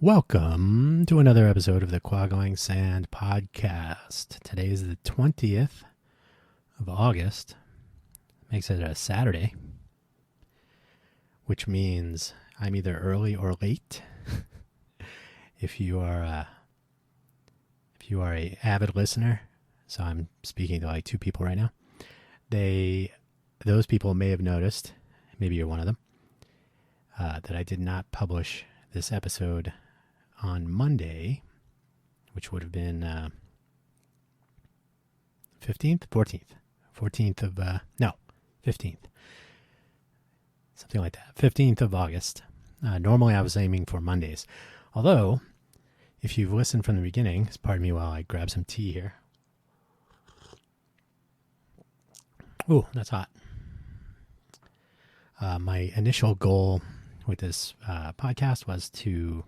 Welcome to another episode of the Quaggling Sand Podcast. Today is the 20th of August. Makes it a Saturday, which means I'm either early or late. If you are a avid listener, so I'm speaking to like two people right now. Those people may have noticed, maybe you're one of them, that I did not publish this episode on Monday, which would have been 15th, 14th of, 15th, something like that, 15th of August. Normally I was aiming for Mondays, although if you've listened from the beginning, pardon me while I grab some tea here. Ooh, that's hot. My initial goal with this podcast was to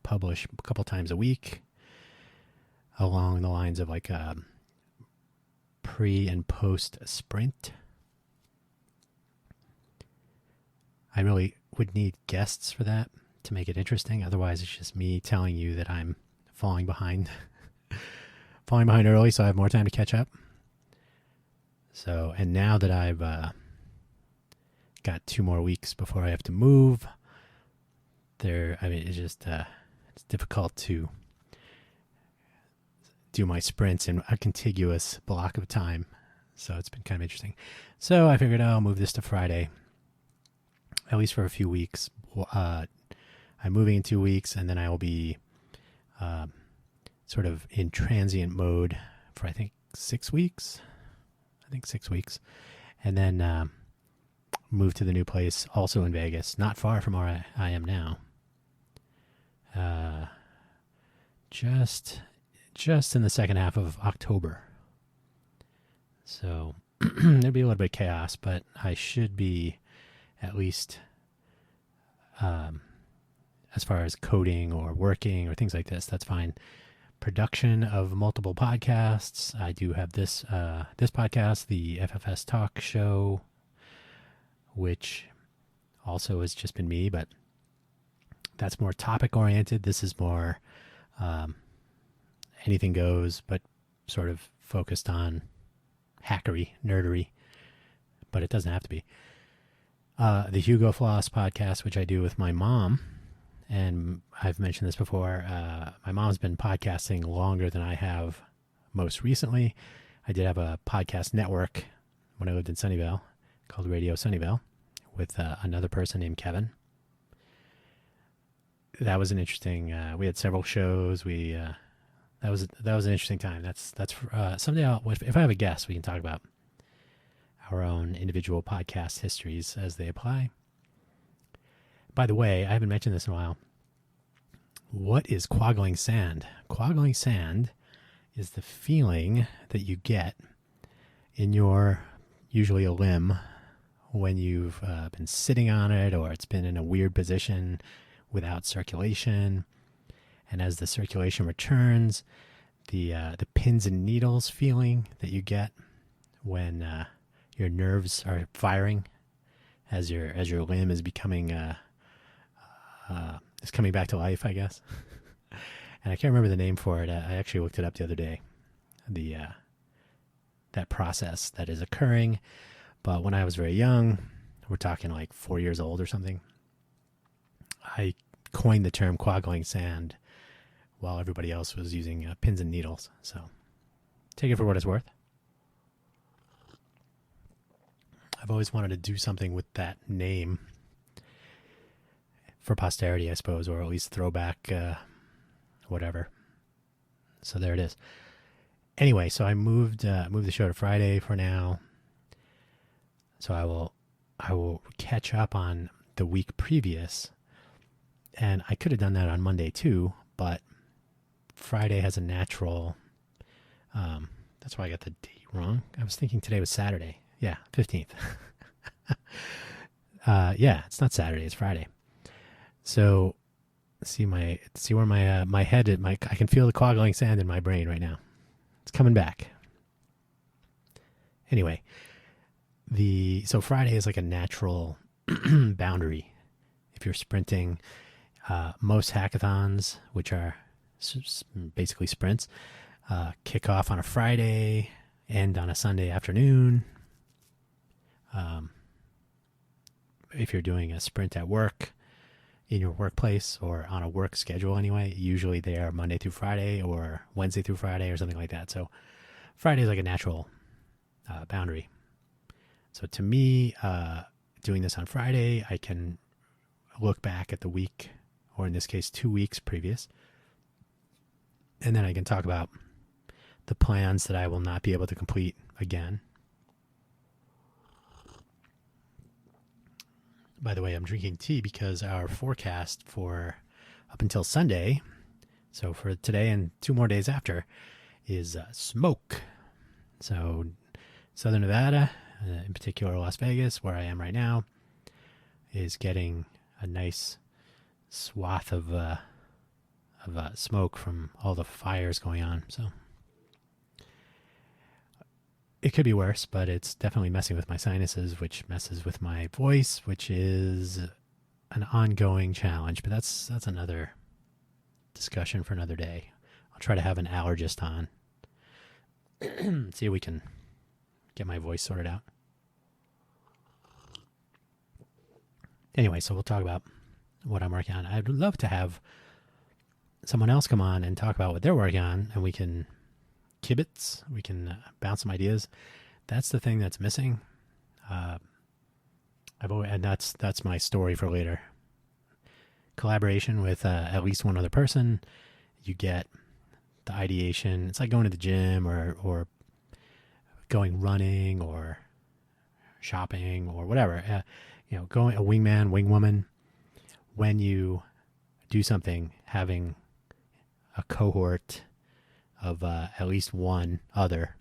publish a couple times a week along the lines of like a pre and post sprint. I really would need guests for that to make it interesting. Otherwise, it's just me telling you that I'm falling behind early, so I have more time to catch up. So, and now that I've got 2 more weeks before I have to move, it's just it's difficult to do my sprints in a contiguous block of time. So it's been kind of interesting. So I figured I'll move this to Friday, at least for a few weeks. I'm moving in 2 weeks, and then I will be sort of in transient mode for, I think, 6 weeks. And then move to the new place, also in Vegas, not far from where I am now. Just in the second half of October. So there'll be a little bit of chaos, but I should be at least, as far as coding or working or things like this, that's fine. Production of multiple podcasts. I do have this podcast, the FFS Talk Show, which also has just been me, but that's more topic oriented. This is more anything goes, but sort of focused on hackery, nerdery, but it doesn't have to be. The Hugo Floss podcast, which I do with my mom, and I've mentioned this before, my mom's been podcasting longer than I have most recently. I did have a podcast network when I lived in Sunnyvale called Radio Sunnyvale with another person named Kevin. That was an interesting, we had several shows. That was an interesting time. That's someday if I have a guest, we can talk about our own individual podcast histories as they apply. By the way, I haven't mentioned this in a while. What is quaggling sand? Quaggling sand is the feeling that you get in your, usually a limb, when you've been sitting on it or it's been in a weird position without circulation. And as the circulation returns, the pins and needles feeling that you get when your nerves are firing as your limb is becoming is coming back to life, I guess. And I can't remember the name for it. I actually looked it up the other day. That process that is occurring. But when I was very young, we're talking like 4 years old or something, I coined the term quaggling sand while everybody else was using pins and needles. So take it for what it's worth. I've always wanted to do something with that name for posterity, I suppose, or at least throwback, whatever. So there it is. Anyway, so I moved the show to Friday for now. So I will catch up on the week previous, and I could have done that on Monday too, but Friday has a natural. That's why I got the date wrong. I was thinking today was Saturday. Yeah, 15th. Yeah, it's not Saturday, it's Friday. So see where my head is. I can feel the quaggling sand in my brain right now. It's coming back. Anyway, so Friday is like a natural boundary. If you're sprinting, Most hackathons, which are basically sprints, kick off on a Friday, end on a Sunday afternoon. If you're doing a sprint at work, in your workplace, or on a work schedule anyway, usually they are Monday through Friday or Wednesday through Friday or something like that. So Friday is like a natural boundary. So to me, doing this on Friday, I can look back at the week, or in this case, 2 weeks previous, and then I can talk about the plans that I will not be able to complete again. By the way, I'm drinking tea because our forecast for up until Sunday, so for today and 2 more days after, is smoke. So Southern Nevada, in particular Las Vegas, where I am right now, is getting a nice swath of smoke from all the fires going on. So it could be worse, but it's definitely messing with my sinuses, which messes with my voice, which is an ongoing challenge. But that's another discussion for another day. I'll try to have an allergist on, see if we can get my voice sorted out. Anyway, so we'll talk about what I'm working on. I'd love to have someone else come on and talk about what they're working on, and we can kibitz, we can bounce some ideas. That's the thing that's missing. And that's my story for later. Collaboration with at least one other person. You get the ideation. It's like going to the gym or going running or shopping or whatever. Going a wingman, wingwoman. When you do something, having a cohort of at least one other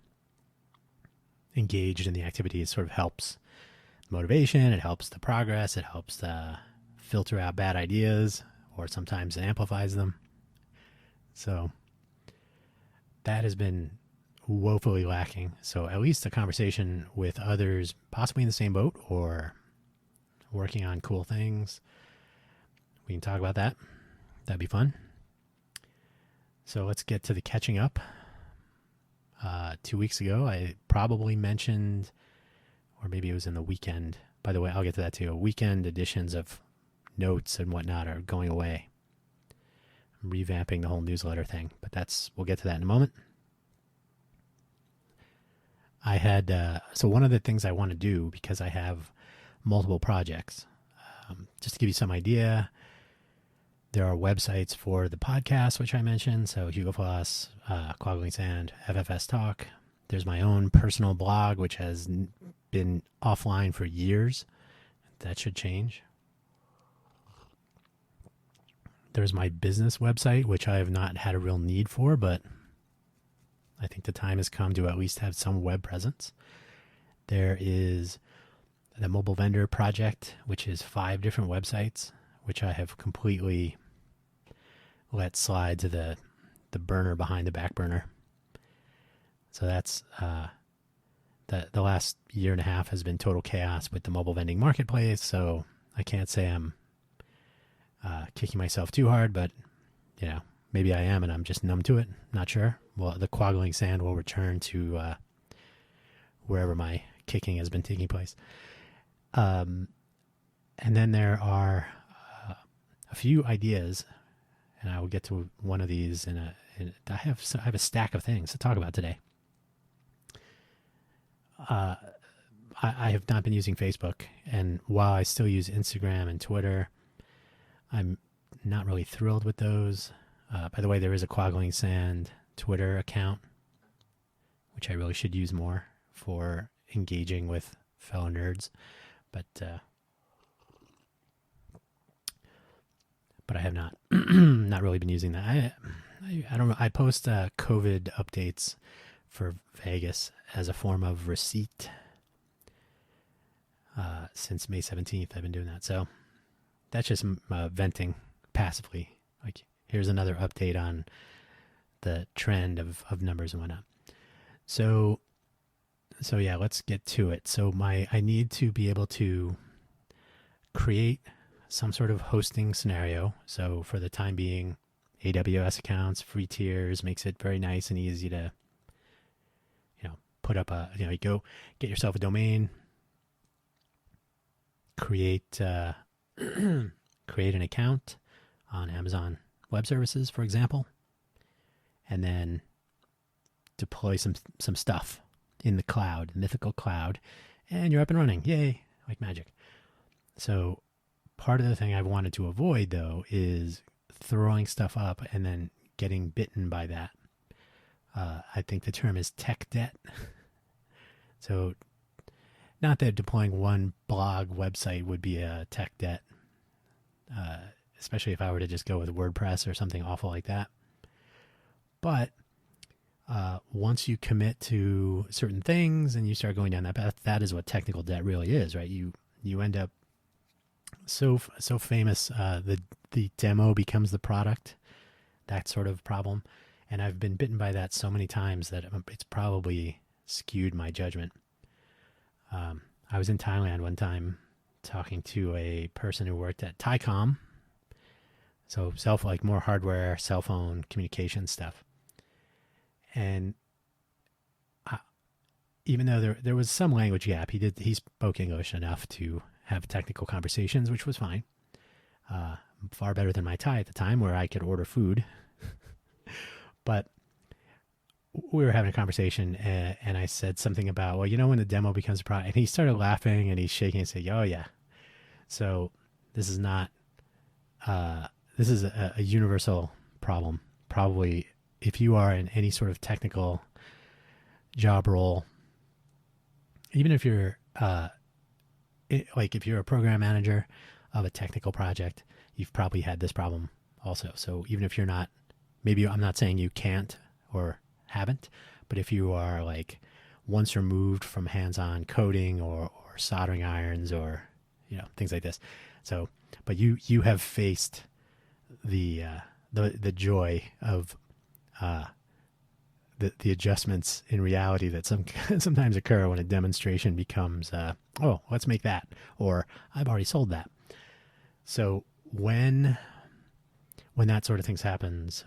engaged in the activity, it sort of helps motivation, it helps the progress, it helps filter out bad ideas, or sometimes it amplifies them. So that has been woefully lacking. So at least a conversation with others possibly in the same boat or working on cool things. We can talk about that. That'd be fun. So let's get to the catching up. 2 weeks ago, I probably mentioned, or maybe it was in the weekend. By the way, I'll get to that too. Weekend editions of notes and whatnot are going away. I'm revamping the whole newsletter thing, but we'll get to that in a moment. I had, so one of the things I want to do, because I have multiple projects, just to give you some idea, there are websites for the podcast, which I mentioned. So Hugo Floss, Quaggling Sand, FFS Talk. There's my own personal blog, which has been offline for years. That should change. There's my business website, which I have not had a real need for, but I think the time has come to at least have some web presence. There is the Mobile Vendor Project, which is 5 different websites, which I have completely let slide to the burner behind the back burner. So that's the last year and a half has been total chaos with the mobile vending marketplace. So I can't say I'm kicking myself too hard, but maybe I am, and I'm just numb to it. Not sure. Well, the Quaggling Sand will return to wherever my kicking has been taking place. And then there are a few ideas, and I will get to one of these I have a stack of things to talk about today. I have not been using Facebook, and while I still use Instagram and Twitter, I'm not really thrilled with those. By the way, there is a Quaggling Sand Twitter account, which I really should use more for engaging with fellow nerds, but I have not not really been using that. I don't know. I post COVID updates for Vegas as a form of receipt. Since May 17th, I've been doing that. So that's just venting passively. Like, here's another update on the trend of numbers and whatnot. So let's get to it. So I need to be able to create some sort of hosting scenario. So for the time being, AWS accounts, free tiers, makes it very nice and easy to, put up you go get yourself a domain, create create an account on Amazon Web Services, for example, and then deploy some stuff in the cloud, mythical cloud, and you're up and running. Yay, like magic. So part of the thing I've wanted to avoid, though, is throwing stuff up and then getting bitten by that. I think the term is tech debt. So not that deploying one blog website would be a tech debt, especially if I were to just go with WordPress or something awful like that. But once you commit to certain things and you start going down that path, that is what technical debt really is, right? You end up so famous, the demo becomes the product, that sort of problem. And I've been bitten by that so many times that it's probably skewed my judgment. I was in Thailand one time talking to a person who worked at Thaicom. So more hardware, cell phone, communication stuff. And even though there was some language gap, he spoke English enough to have technical conversations, which was fine. Far better than my Thai at the time, where I could order food. But we were having a conversation, and I said something about, well, when the demo becomes a product, and he started laughing and he's shaking and saying, oh yeah. So this is not, this is a universal problem. Probably if you are in any sort of technical job role, even if you're, if you're a program manager of a technical project, you've probably had this problem also. So even if you're not, maybe I'm not saying you can't or haven't, but if you are once removed from hands-on coding or soldering irons or things like this, so but you have faced the joy of the adjustments in reality that sometimes occur when a demonstration becomes let's make that, or I've already sold that. So when that sort of thing happens,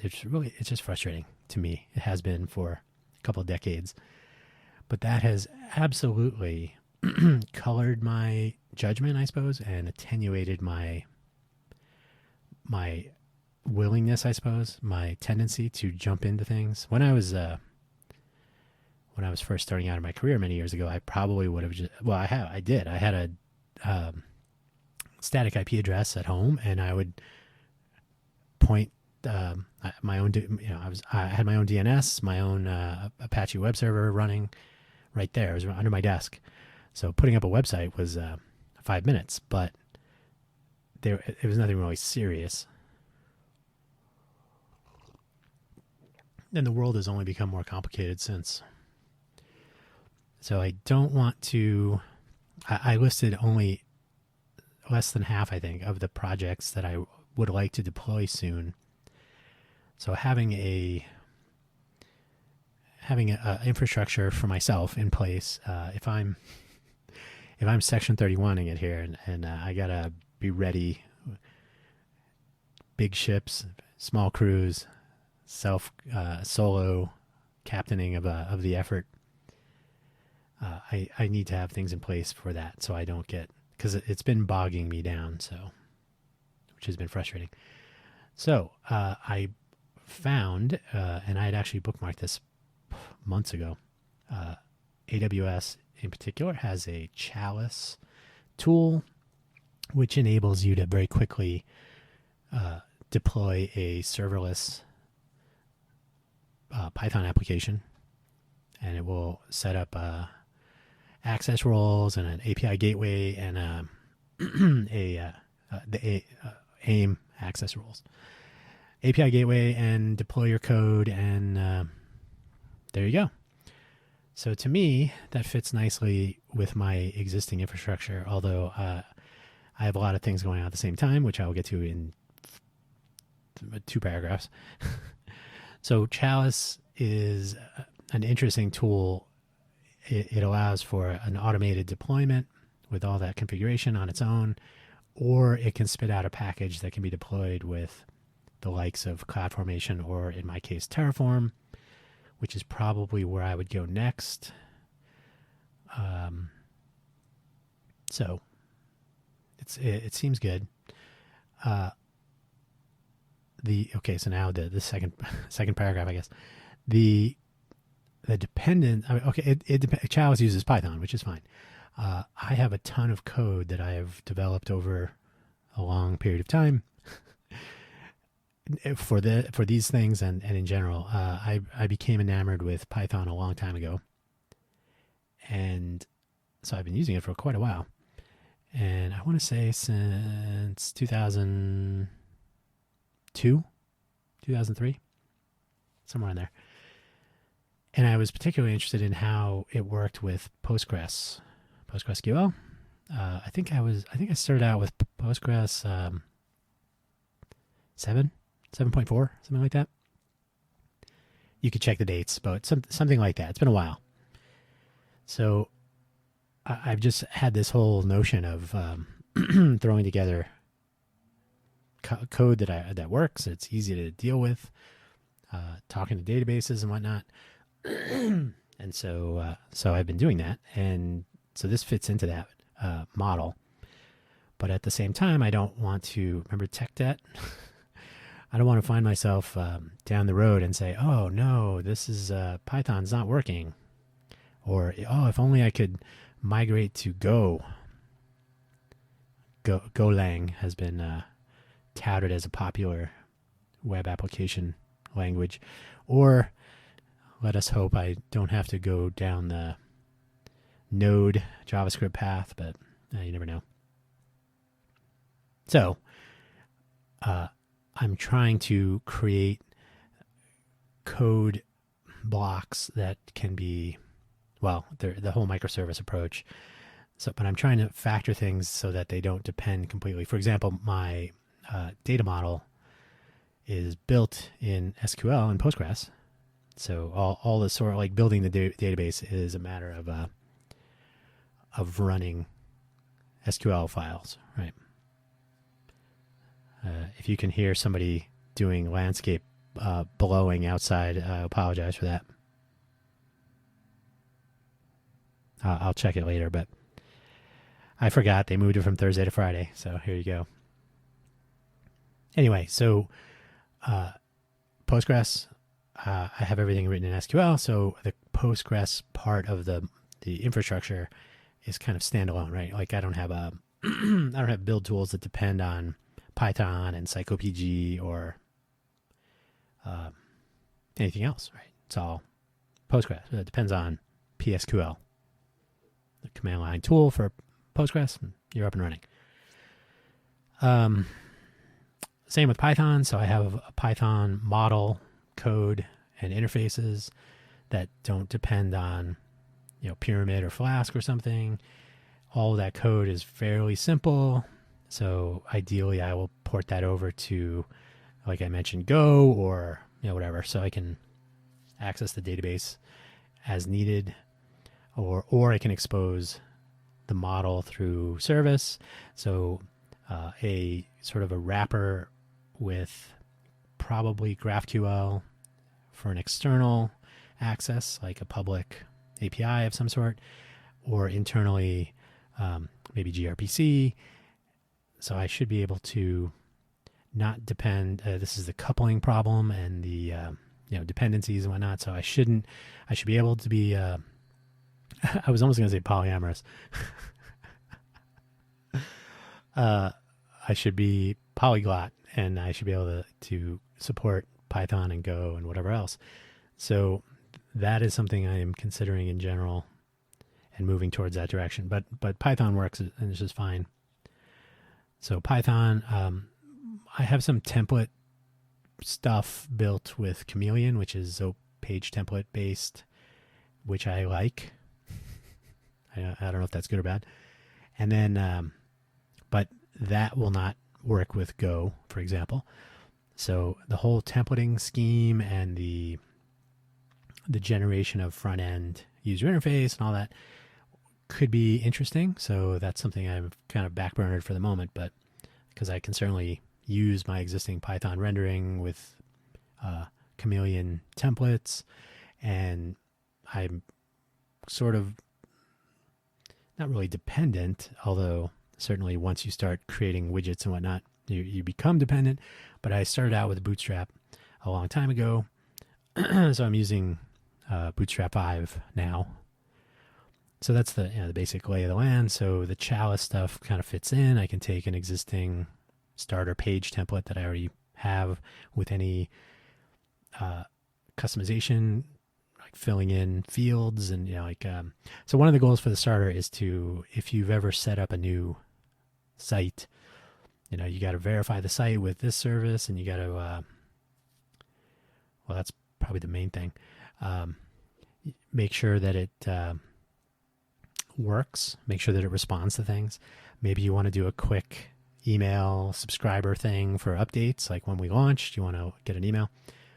it's just frustrating to me. It has been for a couple of decades. But that has absolutely colored my judgment, I suppose, and attenuated my willingness, I suppose, my tendency to jump into things. When I was first starting out in my career many years ago, I probably would have I had a static IP address at home, and I would point my own. I had my own DNS, my own Apache web server running right there. It was under my desk, so putting up a website was 5 minutes, but it was nothing really serious. And the world has only become more complicated since. So I don't want to. I listed only less than half, I think, of the projects that I would like to deploy soon. So having a infrastructure for myself in place, if I'm Section 31ing it here, and I gotta be ready, big ships, small crews, solo captaining of the effort. I need to have things in place for that, so I don't get, because it's been bogging me down, which has been frustrating. So I found, and I had actually bookmarked this months ago, AWS in particular has a Chalice tool, which enables you to very quickly deploy a serverless Python application, and it will set up access roles and an API gateway and the AIM access roles, API gateway, and deploy your code, and there you go. So to me, that fits nicely with my existing infrastructure, although I have a lot of things going on at the same time, which I will get to in 2 paragraphs. So Chalice is an interesting tool. It allows for an automated deployment with all that configuration on its own, or it can spit out a package that can be deployed with the likes of CloudFormation, or in my case, Terraform, which is probably where I would go next. So it seems good. So now the second paragraph, I guess. The dependent. I mean, okay, Chalice uses Python, which is fine. I have a ton of code that I have developed over a long period of time for these things and in general. I became enamored with Python a long time ago, and so I've been using it for quite a while. And I want to say since 2002, 2003, somewhere in there. And I was particularly interested in how it worked with PostgreSQL. I think I started out with Postgres 7.4, something like that. You could check the dates, but something like that. It's been a while. So I've just had this whole notion of throwing together code that works. It's easy to deal with, talking to databases and whatnot. And so I've been doing that, and so this fits into that model. But at the same time, I don't want to remember tech debt. I don't want to find myself down the road and say, "Oh no, this is Python's not working," or "Oh, if only I could migrate to Go." Golang has been touted as a popular web application language, or let us hope I don't have to go down the Node JavaScript path, but you never know. So I'm trying to create code blocks that can be, well, the whole microservice approach. So, but I'm trying to factor things so that they don't depend completely. For example, my data model is built in SQL and Postgres. So all the sort of like building the database is a matter of running SQL files, right? If you can hear somebody doing landscape blowing outside, I apologize for that. I'll check it later, but I forgot they moved it from Thursday to Friday, so here you go. Anyway, so Postgres, I have everything written in SQL, so the Postgres part of the infrastructure is kind of standalone, right? Like I don't have I don't have build tools that depend on Python and PsychoPG or anything else, right? It's all Postgres. It depends on PSQL, the command line tool for Postgres. You're up and running. Same with Python. So I have a Python model, code, and interfaces that don't depend on, Pyramid or Flask or something. All of that code is fairly simple. So ideally, I will port that over to, like I mentioned, Go or whatever, so I can access the database as needed, or I can expose the model through service. So a sort of a wrapper with probably GraphQL for an external access, like a public API of some sort, or internally maybe gRPC. So I should be able to not depend. This is the coupling problem and the dependencies and whatnot. So I should be able to be. I was almost going to say polyamorous. I should be polyglot, and I should be able to support Python and Go and whatever else. So that is something I am considering in general and moving towards that direction. But Python works and it's just fine. So Python, I have some template stuff built with Chameleon, which is Zope page template based, which I like. I don't know if that's good or bad. And then, but that will not work with Go, for example. So the whole templating scheme and the generation of front end user interface and all that could be interesting. So that's something I've kind of backburnered for the moment, but because I can certainly use my existing Python rendering with Chameleon templates, and I'm sort of not really dependent, although certainly once you start creating widgets and whatnot, you become dependent. But I started out with Bootstrap a long time ago, so I'm using Bootstrap 5 now. So that's the basic lay of the land. So the Chalice stuff kind of fits in. I can take an existing starter page template that I already have with any customization, like filling in fields and so one of the goals for the starter is to, if you've ever set up a new site, you got to verify the site with this service, and you got to well, that's probably the main thing. Make sure that it works, make sure that it responds to things. Maybe you want to do a quick email subscriber thing for updates, like when we launched, you want to get an email.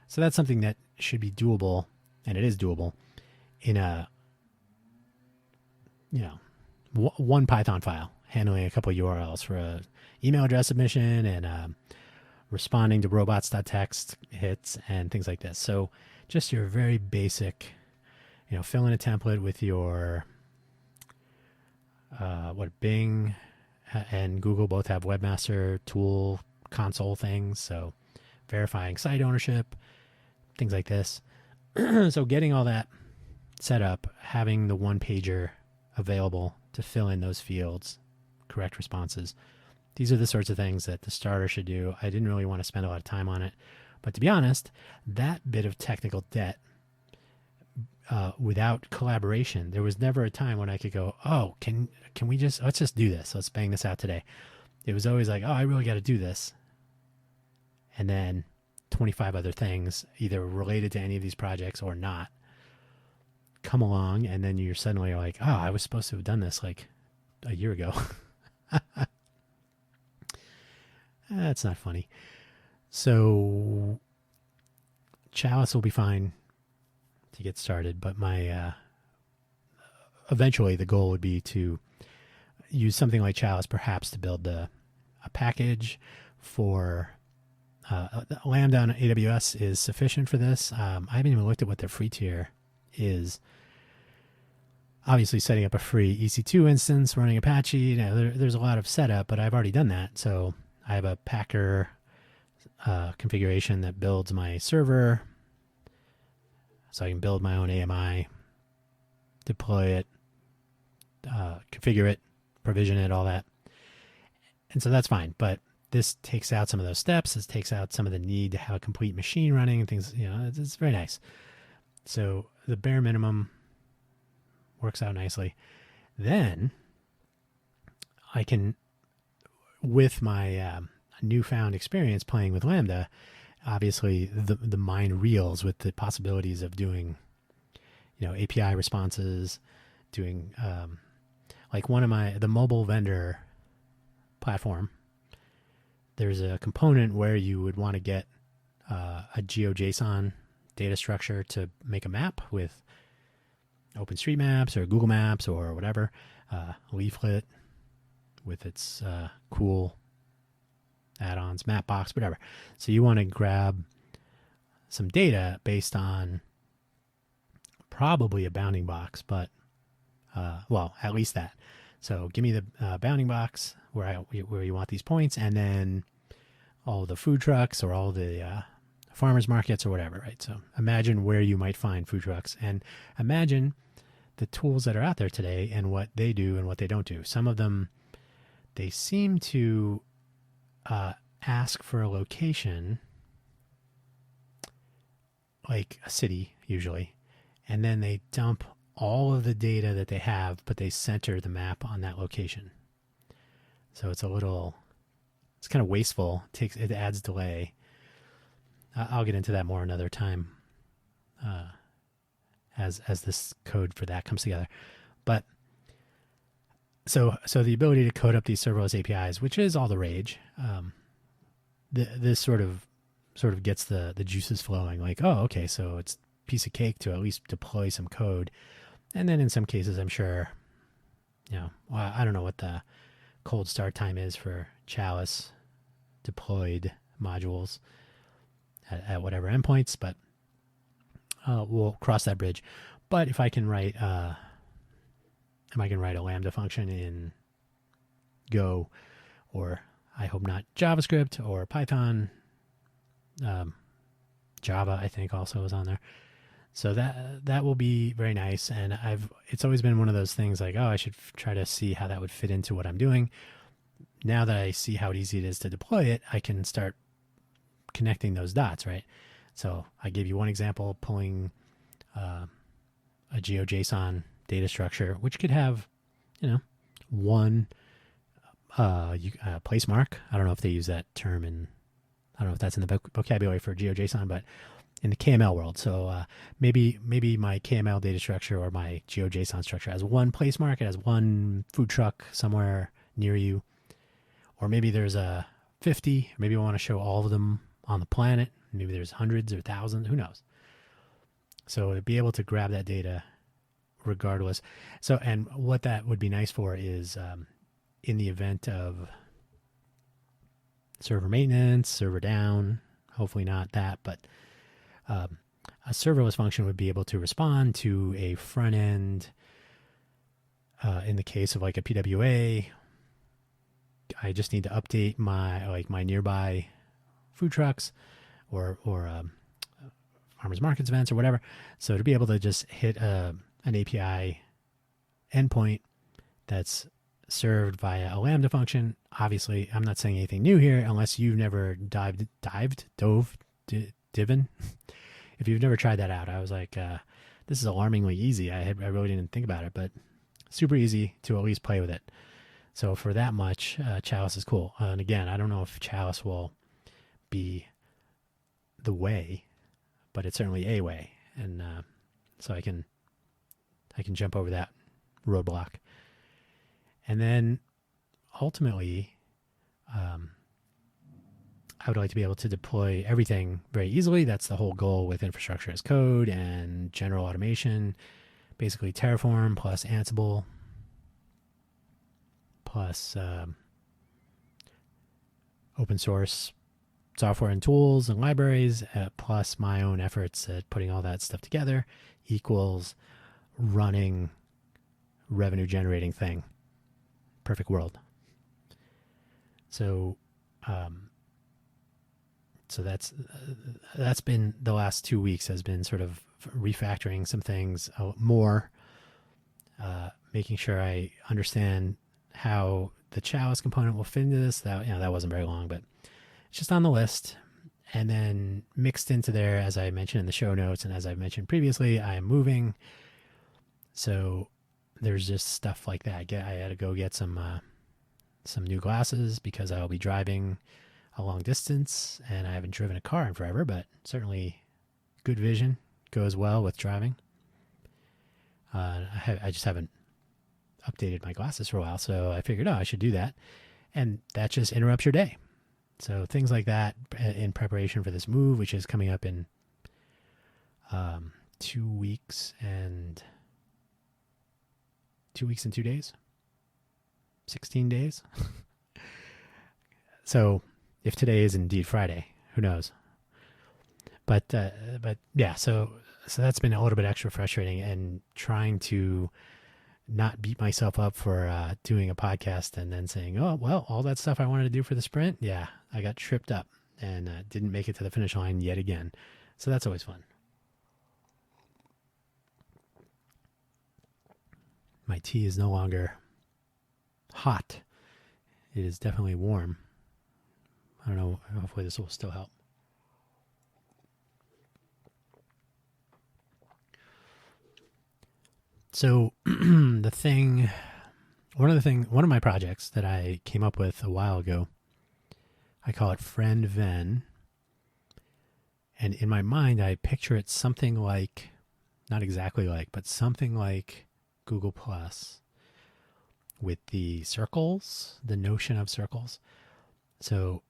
So that's something that should be doable, and it is doable in a one Python file, handling a couple of URLs for a email address submission and responding to robots.txt hits and things like this. So just your very basic, fill in a template with your Bing and Google both have webmaster tool console things, so verifying site ownership, things like this. So getting all that set up, having the one pager available to fill in those fields, correct responses. These are the sorts of things that the starter should do. I didn't really want to spend a lot of time on it, but to be honest, that bit of technical debt, without collaboration, there was never a time when I could go, oh, can we let's just do this. Let's bang this out today. It was always like, oh, I really got to do this. And then 25 other things, either related to any of these projects or not, come along, and then you're suddenly like, oh, I was supposed to have done this like a year ago. That's not funny. So Chalice will be fine to get started, but my eventually the goal would be to use something like Chalice perhaps to build a package for Lambda on AWS is sufficient for this. I haven't even looked at what their free tier is. Obviously, setting up a free EC2 instance, running Apache, there's a lot of setup, but I've already done that. So I have a Packer configuration that builds my server, so I can build my own AMI, deploy it, configure it, provision it, all that. And so that's fine. But this takes out some of those steps. This takes out some of the need to have a complete machine running and things. It's very nice. So the bare minimum works out nicely. Then I can, with my newfound experience playing with Lambda, obviously the mind reels with the possibilities of doing, API responses, doing like the mobile vendor platform. There's a component where you would want to get a GeoJSON data structure to make a map with OpenStreetMaps or Google Maps or whatever, Leaflet with its cool add-ons, Mapbox, whatever. So you want to grab some data based on probably a bounding box, but at least that. So give me the bounding box where you want these points, and then all the food trucks or all the farmers markets or whatever, right? So imagine where you might find food trucks, and imagine the tools that are out there today and what they do and what they don't do. Some of them, they seem to ask for a location, like a city usually, and then they dump all of the data that they have, but they center the map on that location. So it's kind of wasteful. It adds delay. I'll get into that more another time as this code for that comes together. But so the ability to code up these serverless APIs, which is all the rage, this sort of gets the juices flowing. Like, oh, okay, so it's a piece of cake to at least deploy some code. And then in some cases, I'm sure, I don't know what the cold start time is for Chalice. deployed modules at whatever endpoints, but we'll cross that bridge. But if I can write a Lambda function in Go, or I hope not JavaScript or Python, Java I think also is on there. So that will be very nice. And it's always been one of those things like, oh, I should try to see how that would fit into what I'm doing. Now that I see how easy it is to deploy it, I can start connecting those dots, right? So I gave you one example, pulling a GeoJSON data structure, which could have, one place mark. I don't know if they use that term I don't know if that's in the vocabulary for GeoJSON, but in the KML world. So maybe my KML data structure or my GeoJSON structure has one place mark. It has one food truck somewhere near you. Or maybe there's 50. Maybe I want to show all of them on the planet. Maybe there's hundreds or thousands. Who knows? So to be able to grab that data regardless. So, and what that would be nice for is in the event of server maintenance, server down, hopefully not that, but a serverless function would be able to respond to a front end. In the case of like a PWA, I just need to update my nearby food trucks or farmers markets events or whatever. So to be able to just hit an API endpoint that's served via a Lambda function. Obviously, I'm not saying anything new here unless you've never dived, divin. If you've never tried that out, I was like, this is alarmingly easy. I really didn't think about it, but super easy to at least play with it. So for that much, Chalice is cool. And again, I don't know if Chalice will be the way, but it's certainly a way. And so I can jump over that roadblock. And then ultimately, I would like to be able to deploy everything very easily. That's the whole goal with infrastructure as code and general automation. Basically Terraform plus Ansible plus open source software and tools and libraries, plus my own efforts at putting all that stuff together equals running revenue generating thing. Perfect world. So that's been the last 2 weeks, has been sort of refactoring some things more, making sure I understand how the Chalice component will fit into this. That wasn't very long, but it's just on the list. And then mixed into there, as I mentioned in the show notes and as I mentioned previously, I am moving. So there's just stuff like that. I had to go get some new glasses because I'll be driving a long distance, and I haven't driven a car in forever, but certainly good vision goes well with driving. I just haven't updated my glasses for a while, so I figured, I should do that. And that just interrupts your day. So things like that in preparation for this move, which is coming up in 2 weeks and 2 weeks and 2 days, 16 days. So if today is indeed Friday, who knows? But yeah, so that's been a little bit extra frustrating, and trying to not beat myself up for doing a podcast and then saying, oh, well, all that stuff I wanted to do for the sprint, yeah, I got tripped up and didn't make it to the finish line yet again. So that's always fun. My tea is no longer hot. It is definitely warm. I don't know. Hopefully this will still help. So one of my projects that I came up with a while ago, I call it Friend Ven. And in my mind, I picture it something like, not exactly like, but something like Google Plus with the circles, the notion of circles. So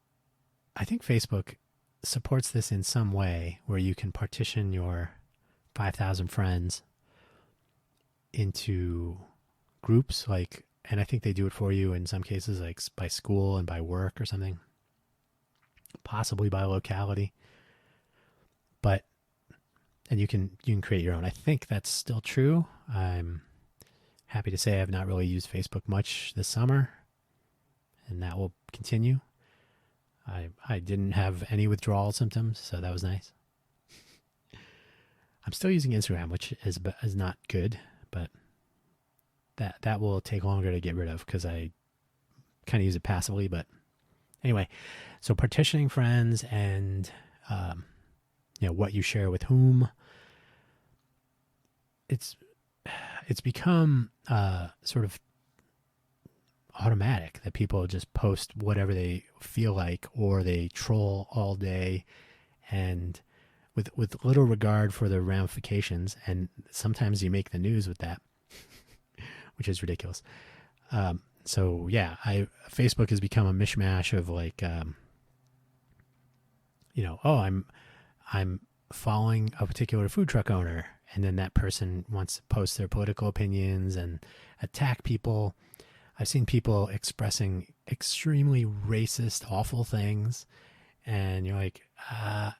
I think Facebook supports this in some way where you can partition your 5,000 friends into groups, and I think they do it for you in some cases, like by school and by work or something. possibly by locality. But and you can create your own. I think that's still true. I'm happy to say I've not really used Facebook much this summer, and that will continue. I didn't have any withdrawal symptoms, so that was nice. I'm still using Instagram, which is not good, but that will take longer to get rid of because I kind of use it passively. But anyway, so partitioning friends and what you share with whom. It's become sort of automatic that people just post whatever they feel like, or they troll all day, and with little regard for the ramifications. And sometimes you make the news with that, which is ridiculous. So yeah, Facebook has become a mishmash of like, I'm following a particular food truck owner, and then that person wants to post their political opinions and attack people. I've seen people expressing extremely racist, awful things, and you're like, I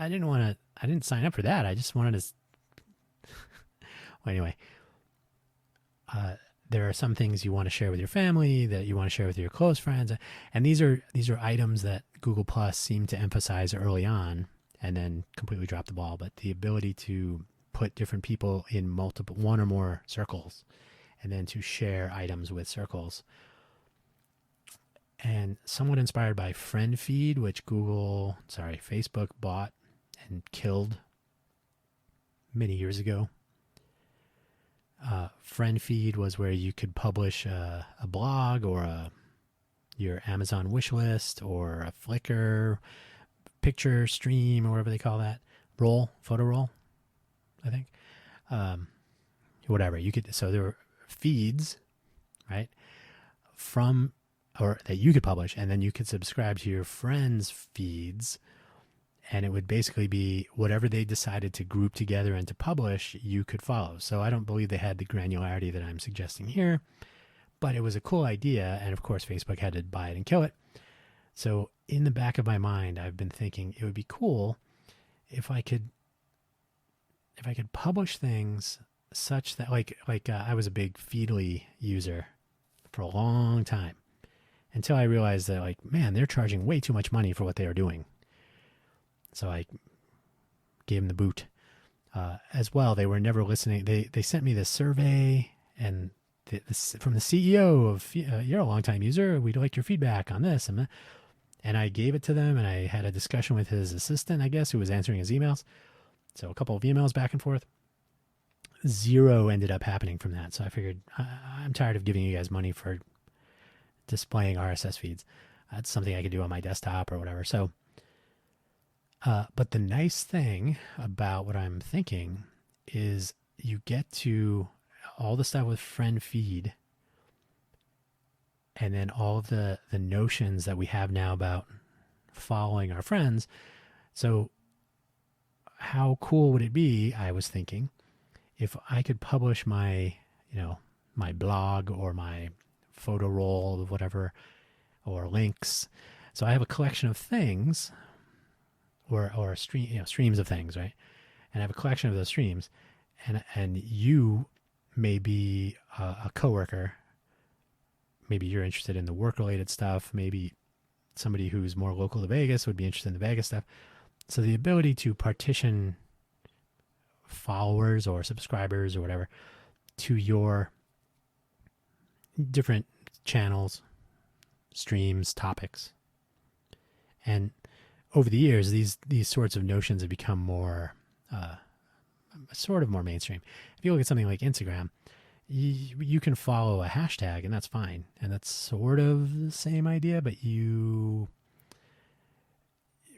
didn't sign up for that. I just wanted to. Well, anyway, there are some things you want to share with your family, that you want to share with your close friends, and these are items that Google Plus seemed to emphasize early on, and then completely dropped the ball. But the ability to put different people in one or more circles, and then to share items with circles. And somewhat inspired by Friend Feed, which Facebook bought and killed many years ago. Friend Feed was where you could publish a blog or your Amazon wish list or a Flickr picture stream, or whatever they call that, photo roll, I think. Whatever you could. So there were feeds, right, or that you could publish, and then you could subscribe to your friends' feeds, and it would basically be whatever they decided to group together and to publish, you could follow. So I don't believe they had the granularity that I'm suggesting here, but it was a cool idea, and of course Facebook had to buy it and kill it. So in the back of my mind, I've been thinking it would be cool if I could publish things such that like I was a big Feedly user for a long time, until I realized that, like, man, they're charging way too much money for what they are doing. So I gave them the boot. As well, they were never listening. They sent me this survey, and from the CEO of, you're a long-time user, we'd like your feedback on this and that. And I gave it to them, and I had a discussion with his assistant, I guess, who was answering his emails. So a couple of emails back and forth. Zero ended up happening from that. So I figured, I'm tired of giving you guys money for displaying RSS feeds. That's something I could do on my desktop or whatever. So, but the nice thing about what I'm thinking is you get to all the stuff with Friend Feed, and then all of the notions that we have now about following our friends. So how cool would it be, I was thinking, if I could publish my blog or my photo roll of whatever, or links. So I have a collection of things, or streams of things, right? And I have a collection of those streams, and you may be a coworker. Maybe you're interested in the work-related stuff. Maybe somebody who's more local to Vegas would be interested in the Vegas stuff. So the ability to partition followers or subscribers or whatever to your different channels, streams, topics. And over the years, these sorts of notions have become more, sort of more mainstream. If you look at something like Instagram, you can follow a hashtag, and that's fine. And that's sort of the same idea, but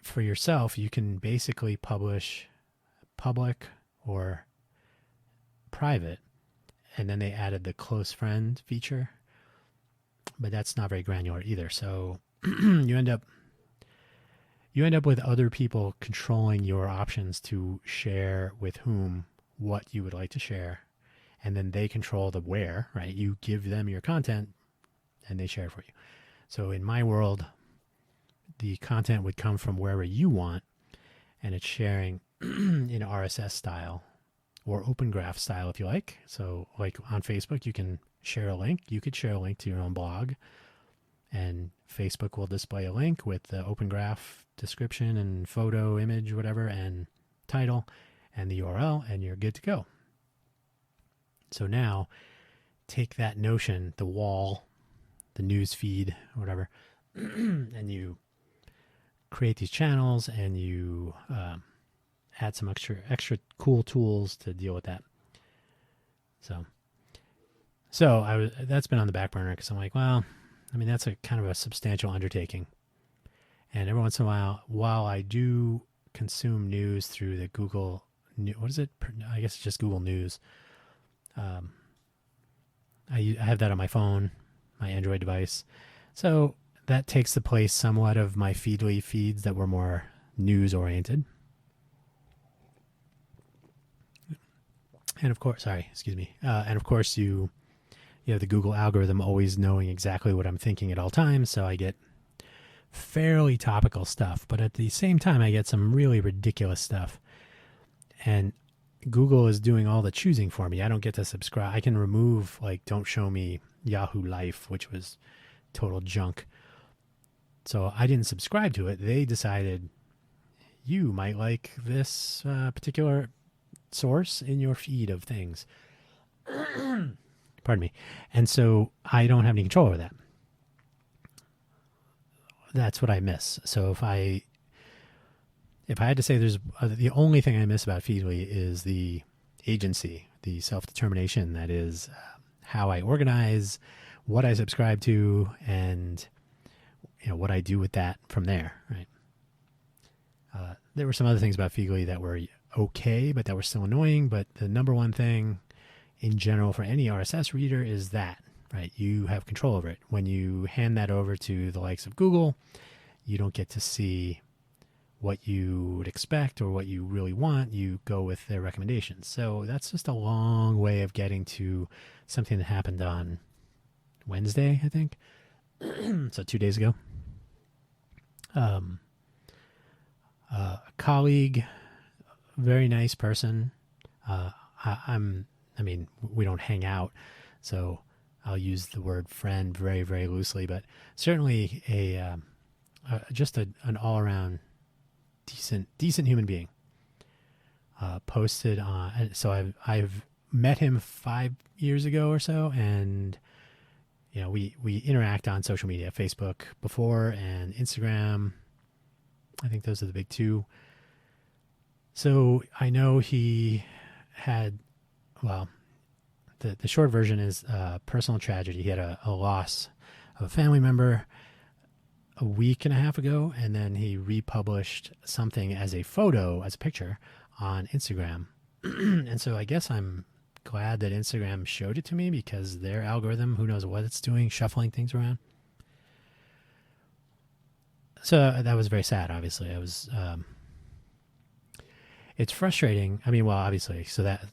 for yourself, you can basically publish public or private, and then they added the close friend feature, but that's not very granular either. So you end up with other people controlling your options to share with whom what you would like to share, and then they control the where, right? You give them your content, and they share it for you. So in my world, the content would come from wherever you want, and it's sharing in RSS style or Open Graph style if you like. So like on Facebook, you can share a link. You could share a link to your own blog, and Facebook will display a link with the Open Graph description and photo, image, whatever, and title and the URL, and you're good to go. So now take that notion, the wall, the news feed, whatever, and you create these channels, and you add some extra cool tools to deal with that. So that's been on the back burner because I'm like, well, I mean, that's a kind of a substantial undertaking. And every once in a while I do consume news through the Google, what is it? I guess it's just Google News. I have that on my phone, my Android device. So that takes the place somewhat of my Feedly feeds that were more news oriented. And of course, and of course you have the Google algorithm always knowing exactly what I'm thinking at all times. So I get fairly topical stuff, but at the same time, I get some really ridiculous stuff. And Google is doing all the choosing for me. I don't get to subscribe. I can remove, like, don't show me Yahoo Life, which was total junk. So I didn't subscribe to it. They decided you might like this particular source in your feed of things. Pardon me. And so I don't have any control over that. That's what I miss. So if I had to say there's the only thing I miss about Feedly is the agency, the self-determination, that is how I organize, what I subscribe to, and what I do with that from there, right? There were some other things about Feedly that were okay, but that were still annoying. But the number one thing in general for any RSS reader is that, right? You have control over it. When you hand that over to the likes of Google, you don't get to see what you would expect or what you really want. You go with their recommendations. So that's just a long way of getting to something that happened on Wednesday, I think. So 2 days ago. A colleague, very nice person. We don't hang out, so I'll use the word friend very, very loosely, but certainly just an all-around decent human being. Posted on, so I've met him 5 years ago or so, and we interact on social media, Facebook before, and Instagram. I think those are the big two. So I know he had, well, the short version is personal tragedy. He had a loss of a family member a week and a half ago, and then he republished something as a photo, as a picture, on Instagram. And so I guess I'm glad that Instagram showed it to me, because their algorithm, who knows what it's doing, shuffling things around. So that was very sad, obviously. It's frustrating. I mean, well, obviously, so that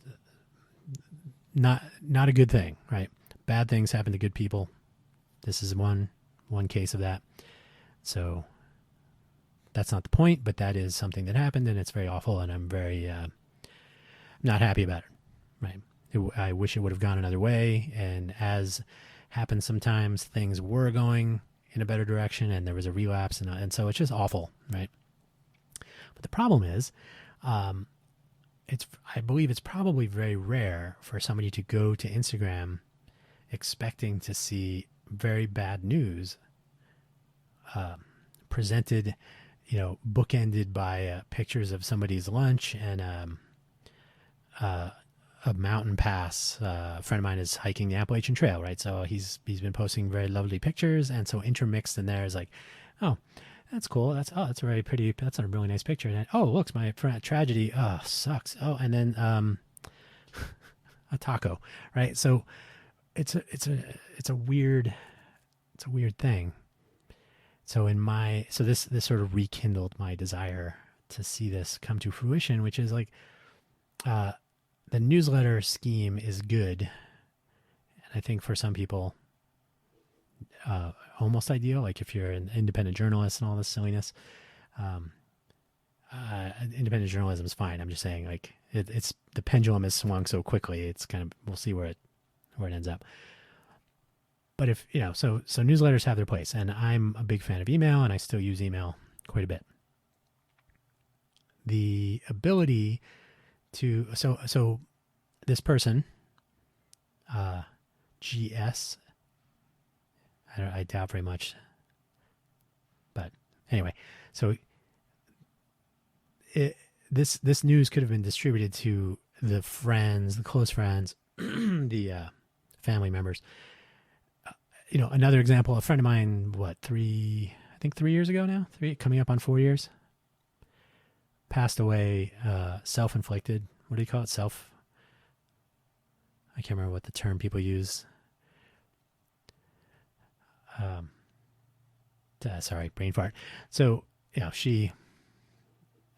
not a good thing, right? Bad things happen to good people. This is one case of that. So that's not the point, but that is something that happened, and it's very awful, and I'm very not happy about it, right? I wish it would have gone another way, and as happens sometimes, things were going in a better direction, and there was a relapse, and so it's just awful, right? But the problem is, I believe it's probably very rare for somebody to go to Instagram expecting to see very bad news presented, bookended by pictures of somebody's lunch and a mountain pass. A friend of mine is hiking the Appalachian Trail, right? So he's been posting very lovely pictures, and so intermixed in there is like, oh, that's cool. That's a very pretty. That's a really nice picture. And then, oh, looks, my tragedy. Oh, sucks. Oh, and then a taco, right? So it's a weird thing. So this sort of rekindled my desire to see this come to fruition, which is like, the newsletter scheme is good. And I think for some people, almost ideal. Like if you're an independent journalist and all this silliness, independent journalism is fine. I'm just saying, like it's the pendulum has swung so quickly. It's kind of, we'll see where it ends up. But if so newsletters have their place, and I'm a big fan of email, and I still use email quite a bit. The ability to so this person, GS, I doubt very much, but anyway, so this news could have been distributed to the friends, the close friends, the family members. Another example, a friend of mine, 3 years ago now, coming up on 4 years, passed away, self-inflicted. What do you call it? I can't remember what the term people use. Sorry, brain fart. So, she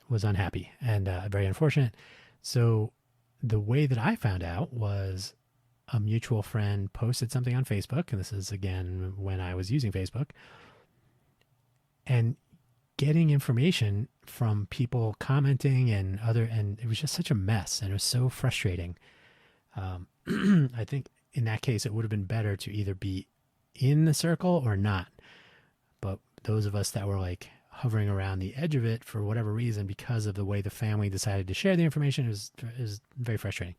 was unhappy and very unfortunate. So the way that I found out was a mutual friend posted something on Facebook, and this is again when I was using Facebook, and getting information from people commenting and it was just such a mess, and it was so frustrating. I think in that case it would have been better to either be in the circle or not. But those of us that were like hovering around the edge of it for whatever reason, because of the way the family decided to share the information, is very frustrating.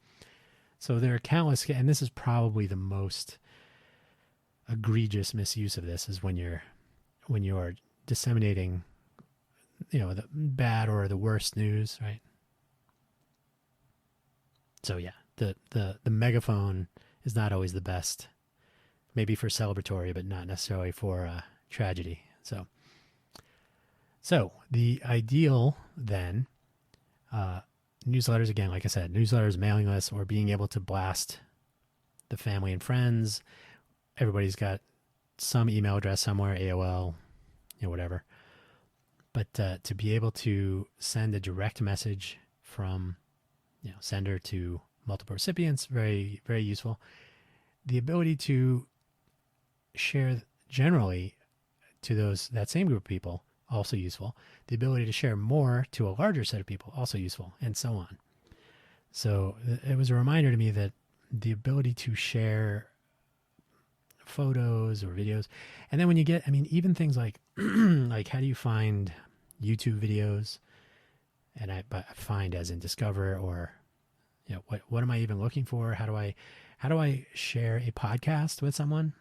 So there are countless, and this is probably the most egregious misuse of this, is when you're disseminating, the bad or the worst news, right? So yeah, the megaphone is not always the best, maybe for celebratory, but not necessarily for tragedy. So the ideal then, newsletters, again, like I said, newsletters, mailing lists, or being able to blast the family and friends. Everybody's got some email address somewhere, AOL, whatever. But to be able to send a direct message from sender to multiple recipients, very, very useful. The ability to share generally to that same group of people, also useful. The ability to share more to a larger set of people, also useful, and so on. So it was a reminder to me that the ability to share photos or videos, and then when you get, even things like, like how do you find YouTube videos? And I find as in discover, or what am I even looking for? How do I share a podcast with someone?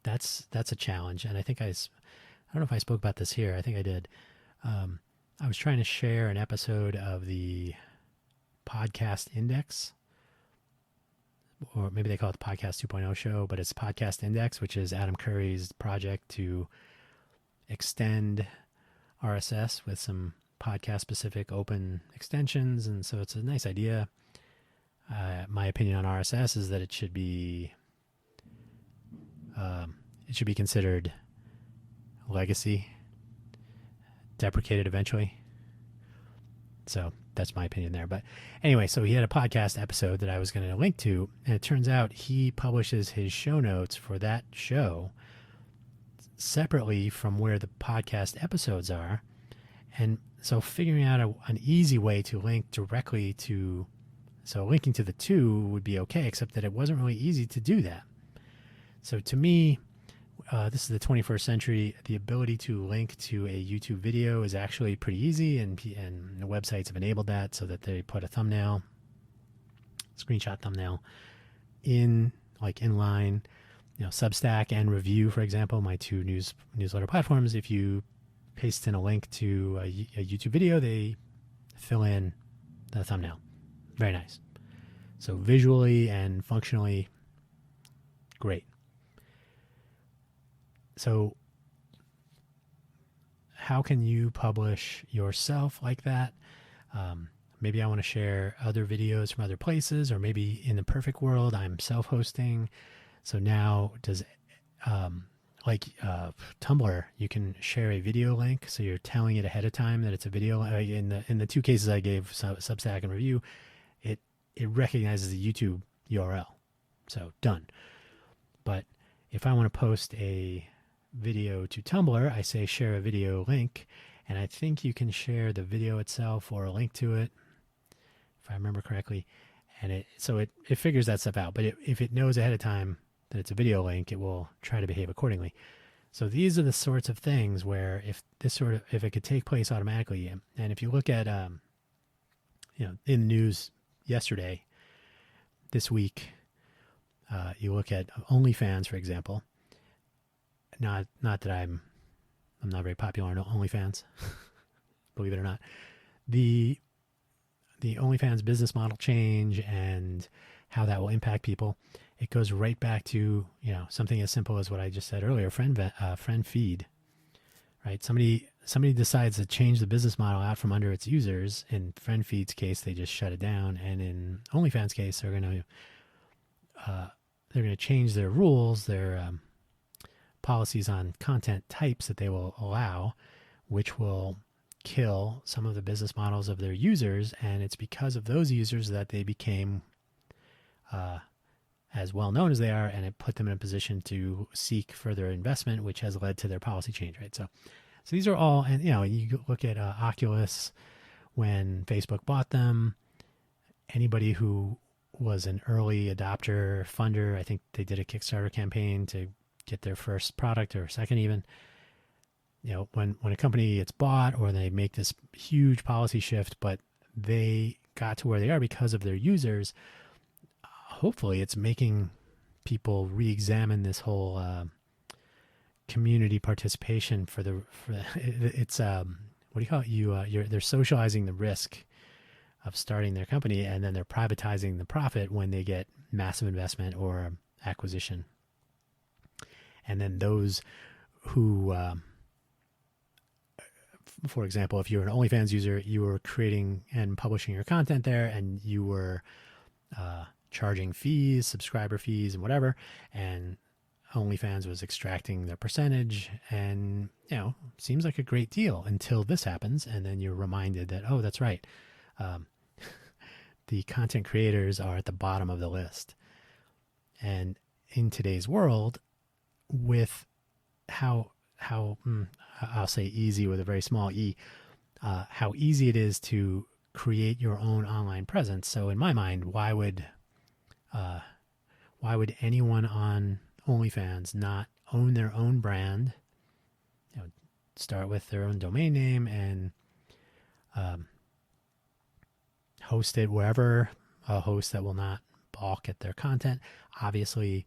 That's a challenge, and I think I don't know if I spoke about this here. I think I did. I was trying to share an episode of the Podcast Index, or maybe they call it the Podcast 2.0 show, but it's Podcast Index, which is Adam Curry's project to extend RSS with some podcast-specific open extensions, and so it's a nice idea. My opinion on RSS is that it should be considered legacy, deprecated eventually. So that's my opinion there. But anyway, so he had a podcast episode that I was going to link to, and it turns out he publishes his show notes for that show separately from where the podcast episodes are. And so figuring out an easy way to link directly to, so linking to the two would be okay, except that it wasn't really easy to do that. So to me, this is the 21st century. The ability to link to a YouTube video is actually pretty easy, and the websites have enabled that so that they put a thumbnail, screenshot thumbnail, in line. Substack and Review, for example, my two newsletter platforms. If you paste in a link to a YouTube video, they fill in the thumbnail. Very nice. So visually and functionally, great. So how can you publish yourself like that? Maybe I want to share other videos from other places, or maybe in the perfect world, I'm self-hosting. So now Tumblr, you can share a video link. So you're telling it ahead of time that it's a video. In the two cases I gave, Substack and Review, it recognizes the YouTube URL. So done. But if I want to post a video to Tumblr, I say share a video link, and I think you can share the video itself or a link to it, if I remember correctly. And it figures that stuff out. But if it knows ahead of time that it's a video link, it will try to behave accordingly. So these are the sorts of things where if it could take place automatically, and if you look at in the news yesterday, this week, you look at OnlyFans, for example. Not that I'm not very popular on OnlyFans, believe it or not. The OnlyFans business model change and how that will impact people, it goes right back to something as simple as what I just said earlier, friend feed, right? Somebody decides to change the business model out from under its users. In friend feed's case, they just shut it down, and in OnlyFans case, they're going to change their rules, their policies on content types that they will allow, which will kill some of the business models of their users. And it's because of those users that they became as well known as they are, and it put them in a position to seek further investment, which has led to their policy change, right? So these are all, and you look at Oculus when Facebook bought them. Anybody who was an early adopter, funder, I think they did a Kickstarter campaign to get their first product or second even. When a company gets bought or they make this huge policy shift, but they got to where they are because of their users, hopefully it's making people re-examine this whole community participation it's what do you call it? They're socializing the risk of starting their company, and then they're privatizing the profit when they get massive investment or acquisition. And then those who, for example, if you're an OnlyFans user, you were creating and publishing your content there, and you were charging fees, subscriber fees, and whatever, and OnlyFans was extracting their percentage, and seems like a great deal until this happens, and then you're reminded that, oh, that's right, the content creators are at the bottom of the list. And in today's world, with how I'll say easy with a very small e, how easy it is to create your own online presence. So in my mind, why would anyone on OnlyFans not own their own brand, start with their own domain name and host it wherever, a host that will not balk at their content. Obviously,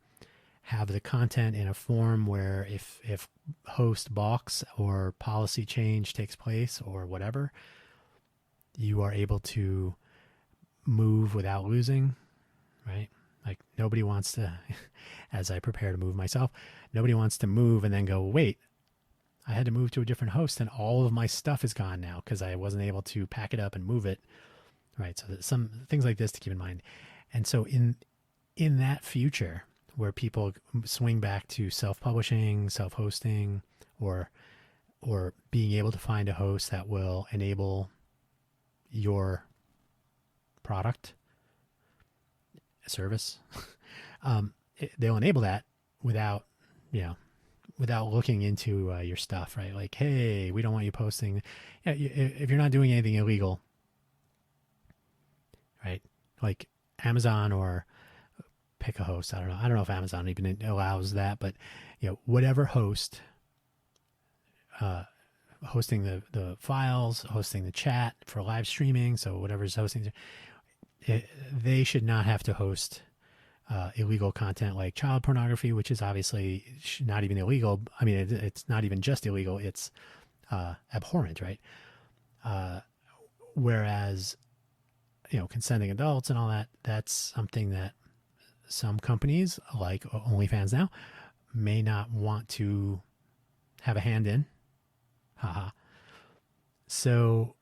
have the content in a form where if host balks or policy change takes place or whatever, you are able to move without losing, right? Like nobody wants to, as I prepare to move myself, nobody wants to move and then go, wait, I had to move to a different host and all of my stuff is gone now because I wasn't able to pack it up and move it, right? So some things like this to keep in mind. And so in that future where people swing back to self-publishing, self-hosting, or being able to find a host that will enable your product, service, they'll enable that without looking into your stuff, right? Like, hey, we don't want you posting. If you're not doing anything illegal, right? Like Amazon or pick a host. I don't know if Amazon even allows that, but whatever host, hosting the files, hosting the chat for live streaming. So whatever's hosting, they should not have to host illegal content like child pornography, which is obviously not even illegal. I mean, it's not even just illegal. It's abhorrent, right? Whereas, consenting adults and all that, that's something that some companies like OnlyFans now may not want to have a hand in. Haha. So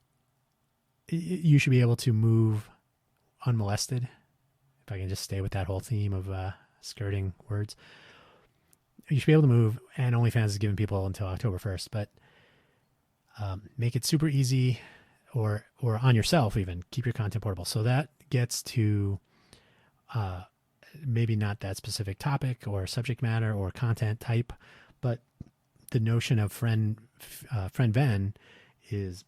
you should be able to move unmolested. If I can just stay with that whole theme of skirting words, you should be able to move, and OnlyFans is giving people until October 1st, but make it super easy, or on yourself even, keep your content portable. So that gets to maybe not that specific topic or subject matter or content type, but the notion of friend Ven is,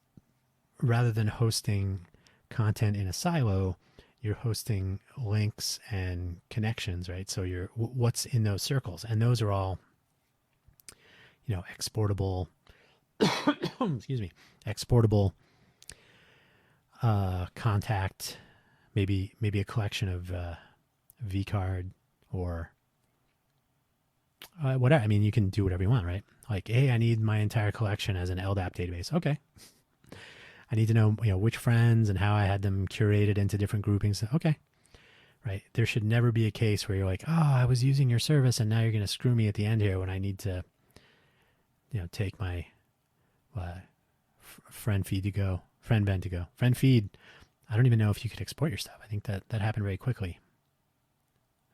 rather than hosting content in a silo, you're hosting links and connections, right? So you're what's in those circles, and those are all, exportable. Excuse me, exportable contact, maybe a collection of vCard or whatever. I mean, you can do whatever you want, right? Like, hey, I need my entire collection as an LDAP database. Okay. I need to know, which friends and how I had them curated into different groupings. Okay. Right. There should never be a case where you're like, oh, I was using your service and now you're going to screw me at the end here when I need to, take my friend Ven to go. Friend feed. I don't even know if you could export your stuff. I think that happened very quickly.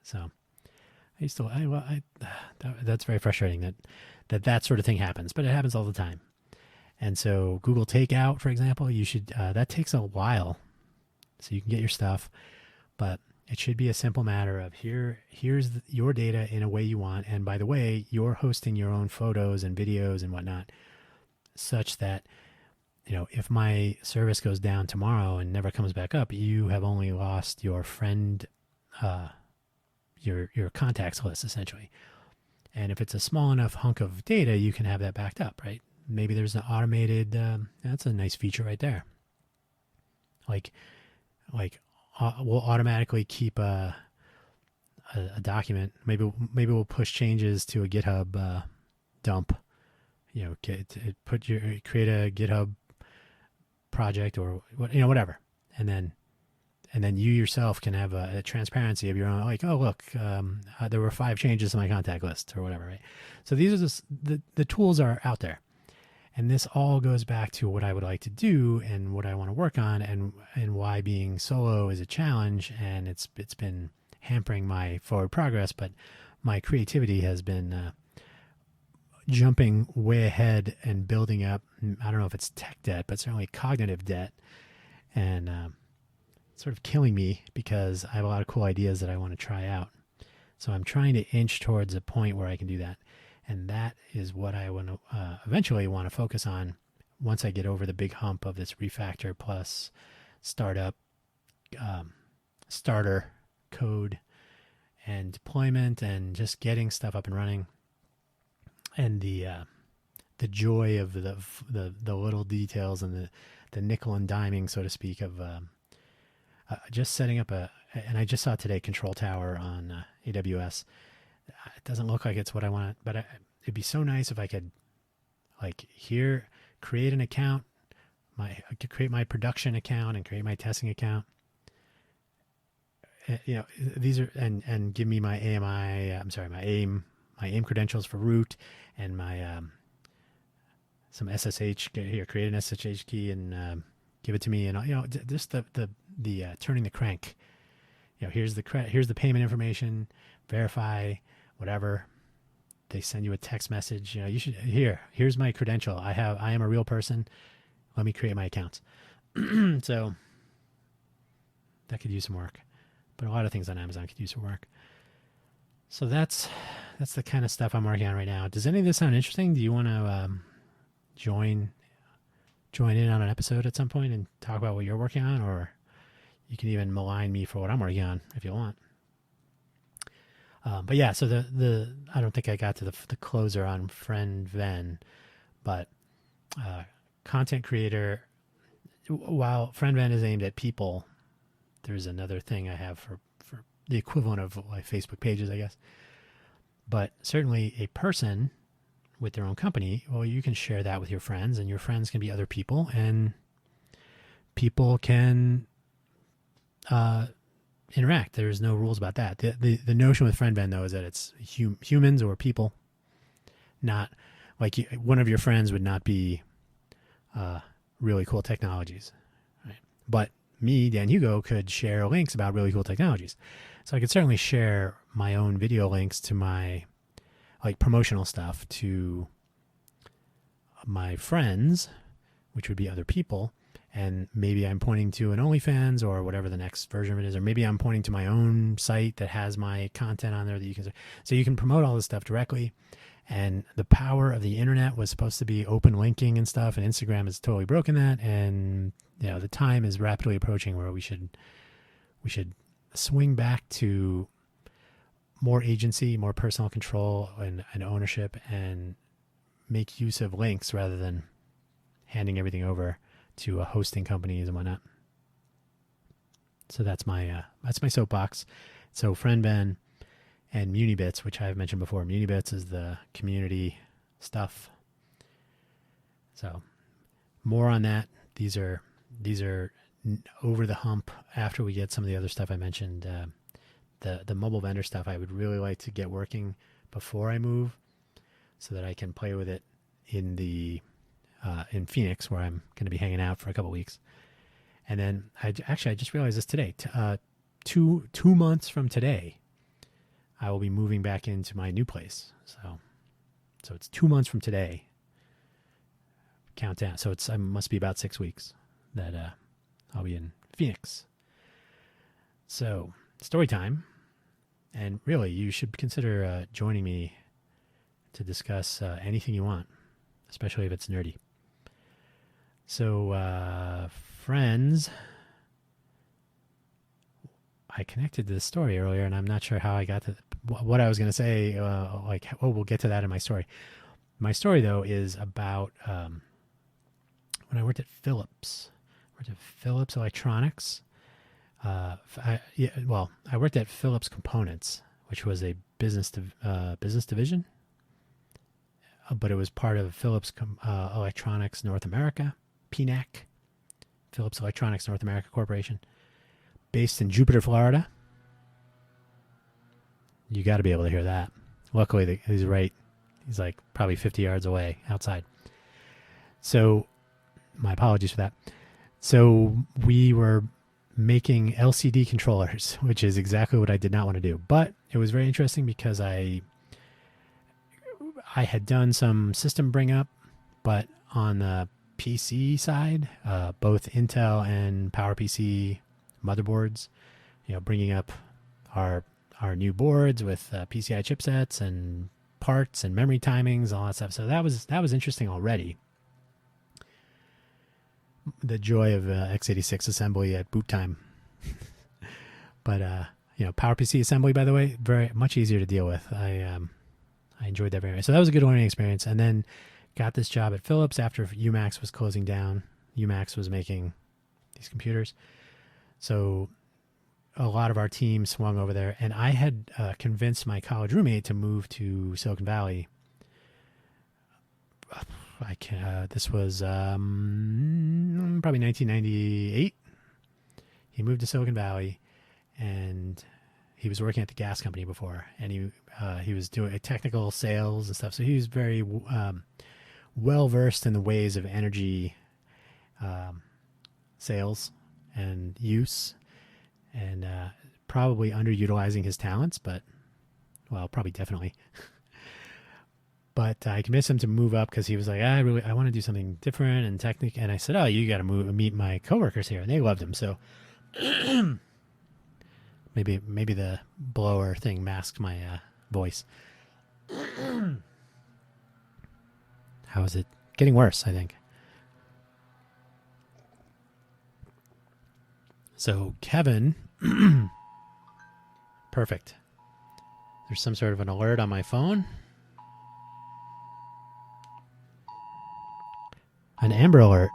So that's very frustrating that sort of thing happens, but it happens all the time. And so Google Takeout, for example, you should, that takes a while. So you can get your stuff, but it should be a simple matter of here's your data in a way you want. And by the way, you're hosting your own photos and videos and whatnot, such that, if my service goes down tomorrow and never comes back up, you have only lost your friend, your contacts list, essentially. And if it's a small enough hunk of data, you can have that backed up, right? Maybe there's an automated, that's a nice feature right there. Like we'll automatically keep a document. Maybe we'll push changes to a GitHub dump. Create a GitHub project or whatever, and then you yourself can have a transparency of your own. Like, oh look, there were 5 changes to my contact list or whatever, right? So these are just the tools are out there. And this all goes back to what I would like to do and what I want to work on, and why being solo is a challenge, and it's been hampering my forward progress. But my creativity has been jumping way ahead and building up. I don't know if it's tech debt, but certainly cognitive debt, and sort of killing me because I have a lot of cool ideas that I want to try out. So I'm trying to inch towards a point where I can do that. And that is what I want to eventually want to focus on once I get over the big hump of this refactor plus startup, starter code and deployment and just getting stuff up and running. And the joy of the little details and the nickel and diming, so to speak, of just setting up and I just saw today Control Tower on AWS. It doesn't look like it's what I want, but it'd be so nice if I could, create an account. I could create my production account and create my testing account. These are and give me my my AIM credentials for root and my some SSH here. Create an SSH key and give it to me, and just the turning the crank. Here's the payment information. Verify. Whatever, they send you a text message. You should here's my credential. I am a real person. Let me create my accounts. So that could use some work, but a lot of things on Amazon could use some work. So that's the kind of stuff I'm working on right now. Does any of this sound interesting? Do you want to join in on an episode at some point and talk about what you're working on, or you can even malign me for what I'm working on if you want. But yeah, so I don't think I got to the closer on friend Ven, but content creator, while friend Ven is aimed at people, there's another thing I have for the equivalent of like Facebook pages, I guess. But certainly a person with their own company, well, you can share that with your friends, and your friends can be other people, and people can interact. There's no rules about that. The notion with friend Ven, though, is that it's humans or people, not like one of your friends would not be really cool technologies, right? But me, Dan Hugo, could share links about really cool technologies. So I could certainly share my own video links to my promotional stuff to my friends, which would be other people, And maybe I'm pointing to an OnlyFans or whatever the next version of it is, or maybe I'm pointing to my own site that has my content on there that you can. So you can promote all this stuff directly. And the power of the internet was supposed to be open linking and stuff, and Instagram has totally broken that. And the time is rapidly approaching where we should swing back to more agency, more personal control and ownership, and make use of links rather than handing everything over to hosting companies and whatnot. So that's my soapbox. So Friend Ben and Munibits, which I've mentioned before. Munibits is the community stuff. So more on that. These are over the hump after we get some of the other stuff I mentioned. The mobile vendor stuff I would really like to get working before I move, so that I can play with it in in Phoenix, where I'm going to be hanging out for a couple of weeks. And then I just realized this today. 2 months from today, I will be moving back into my new place. So it's 2 months from today. Count down. So it must be about 6 weeks that I'll be in Phoenix. So story time. And really, you should consider joining me to discuss anything you want, especially if it's nerdy. So, friends, I connected to this story earlier, and I'm not sure how I got to what I was going to say. We'll get to that in my story. My story, though, is about when I worked at Philips. I worked at Philips Electronics. I worked at Philips Components, which was a business division, but it was part of Philips Electronics North America, PNAC, Philips Electronics North America Corporation, based in Jupiter, Florida. You got to be able to hear that. Luckily, he's right. He's like probably 50 yards away outside. So my apologies for that. So we were making LCD controllers, which is exactly what I did not want to do. But it was very interesting because I had done some system bring up, but on the PC side, both Intel and PowerPC motherboards, bringing up our new boards with PCI chipsets and parts and memory timings, all that stuff. So that was interesting already. The joy of x86 assembly at boot time. But PowerPC assembly, by the way, very much easier to deal with. I enjoyed that very much. So that was a good learning experience. And then got this job at Philips after UMax was closing down. UMax was making these computers. So a lot of our team swung over there, and I had convinced my college roommate to move to Silicon Valley. This was probably 1998. He moved to Silicon Valley, and he was working at the gas company before, and he was doing technical sales and stuff. So he was very well versed in the ways of energy sales and use, and probably underutilizing his talents, but probably definitely. But I convinced him to move up because he was like, I want to do something different and technical. And I said, oh, you got to meet my coworkers here, and they loved him. So maybe the blower thing masked my voice. How is it getting worse? I think. So Kevin, perfect. There's some sort of an alert on my phone. An Amber Alert.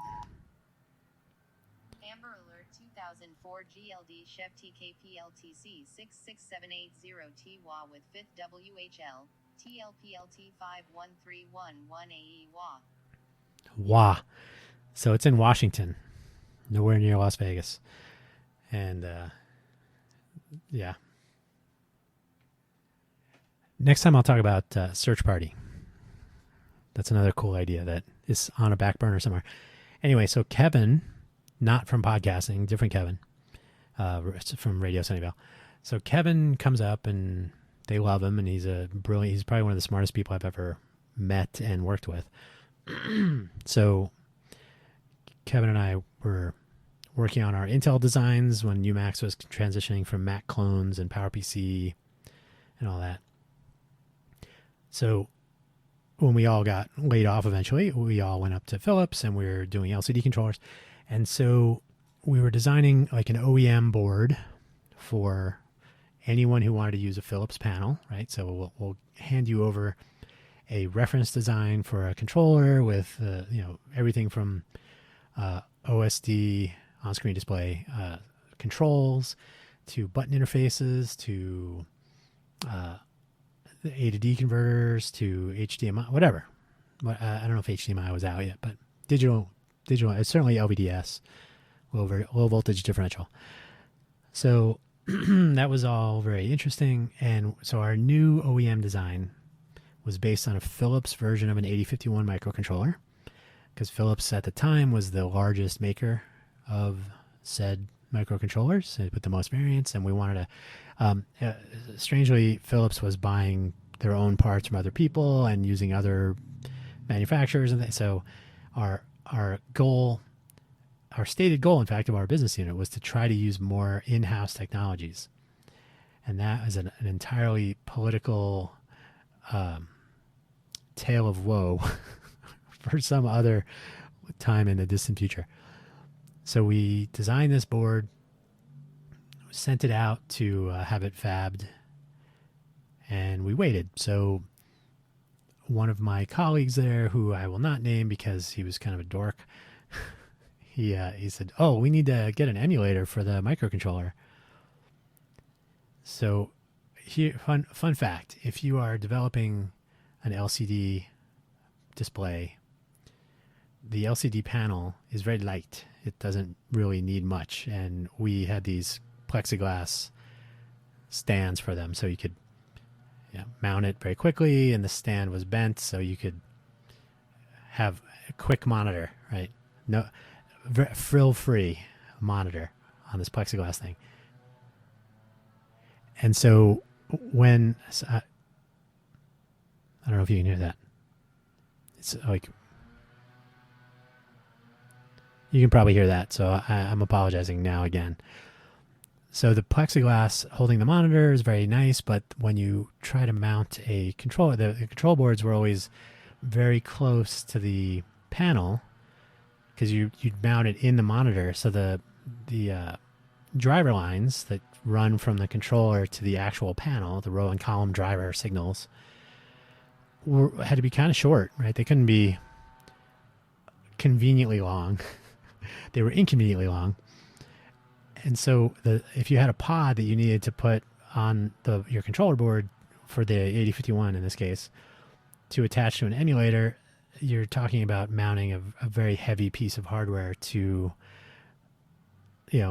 Amber Alert 2004 GLD Chev TKPLTC 66780 with 5th WHL TLPLT 51311 WA. WA. So it's in Washington, nowhere near Las Vegas. And yeah. Next time I'll talk about Search Party. That's another cool idea that is on a back burner somewhere. Anyway, so Kevin, not from podcasting, different Kevin, from Radio Sunnyvale. So Kevin comes up, and they love him, and he's probably one of the smartest people I've ever met and worked with. So Kevin and I were working on our Intel designs when UMax was transitioning from Mac clones and PowerPC and all that. So when we all got laid off eventually, we all went up to Philips and we were doing LCD controllers. And so we were designing like an OEM board for anyone who wanted to use a Philips panel, right? So we'll hand you over a reference design for a controller with everything from OSD on-screen display controls to button interfaces to the A to D converters to HDMI, whatever. I don't know if HDMI was out yet, but digital, certainly LVDS, low voltage differential. So that was all very interesting. And so our new OEM design was based on a Philips version of an 8051 microcontroller, because Philips at the time was the largest maker of said microcontrollers with the most variants, and we wanted to strangely, Philips was buying their own parts from other people and using other manufacturers, and so our stated goal, in fact, of our business unit was to try to use more in-house technologies, and that is an entirely political tale of woe for some other time in the distant future. So we designed this board, sent it out to have it fabbed, and we waited. So one of my colleagues there, who I will not name because he was kind of a dork, he said, "Oh, we need to get an emulator for the microcontroller." So here, fun fact: if you are developing an LCD display, the LCD panel is very light. It doesn't really need much, and we had these plexiglass stands for them, so you could mount it very quickly, and the stand was bent, so you could have a quick monitor, right? No, frill-free monitor on this plexiglass thing. And so when I don't know if you can hear that. It's like you can probably hear that, so I'm apologizing now again. So the plexiglass holding the monitor is very nice, but when you try to mount a controller, the control boards were always very close to the panel because you'd mount it in the monitor. So the driver lines that run from the controller to the actual panel, the row and column driver signals, had to be kind of short, right? They couldn't be conveniently long. They were inconveniently long. And so if you had a pod that you needed to put on your controller board for the 8051 in this case to attach to an emulator, you're talking about mounting a very heavy piece of hardware to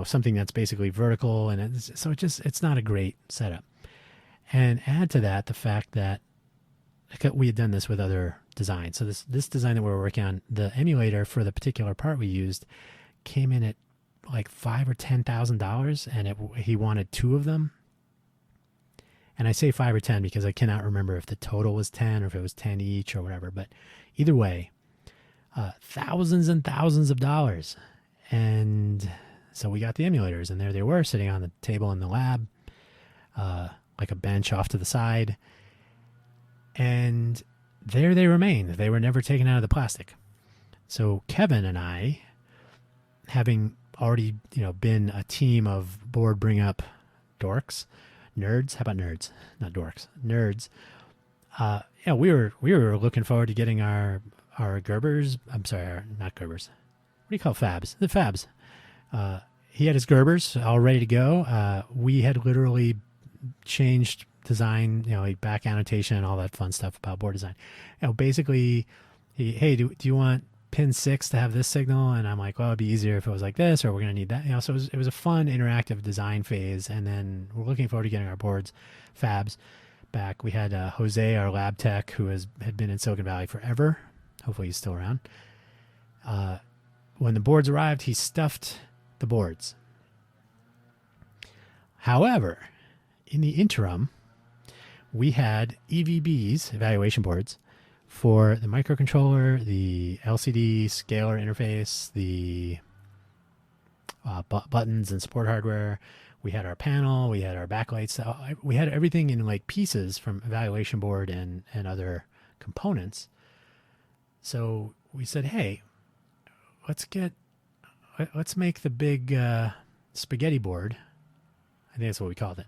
something that's basically vertical, and it's not a great setup. And add to that the fact that we had done this with other designs. So this design that we were working on, the emulator for the particular part we used came in at like $5,000 or $10,000, and he wanted two of them. And I say 5 or 10 because I cannot remember if the total was 10 or if it was 10 each or whatever. But either way, thousands and thousands of dollars. And so we got the emulators, and there they were sitting on the table in the lab, like a bench off to the side. And there they remained. They were never taken out of the plastic. So Kevin and I, having already been a team of board bring up nerds. How about nerds? Not dorks. Nerds. We were looking forward to getting our Gerbers. I'm sorry, not Gerbers. What do you call fabs? The fabs. He had his Gerbers all ready to go. We had literally changed design, like back annotation and all that fun stuff about board design. Basically, hey, do you want pin 6 to have this signal? And I'm like, well, it'd be easier if it was like this, or we're going to need that. So it was a fun interactive design phase. And then we're looking forward to getting our boards, fabs, back. We had Jose, our lab tech, who had been in Silicon Valley forever. Hopefully he's still around. When the boards arrived, he stuffed the boards. However, in the interim, we had EVBs, evaluation boards, for the microcontroller, the LCD scaler interface, the buttons and support hardware. We had our panel, we had our backlights. We had everything in like pieces from evaluation board and other components. So we said, hey, let's make the big spaghetti board. I think that's what we called it.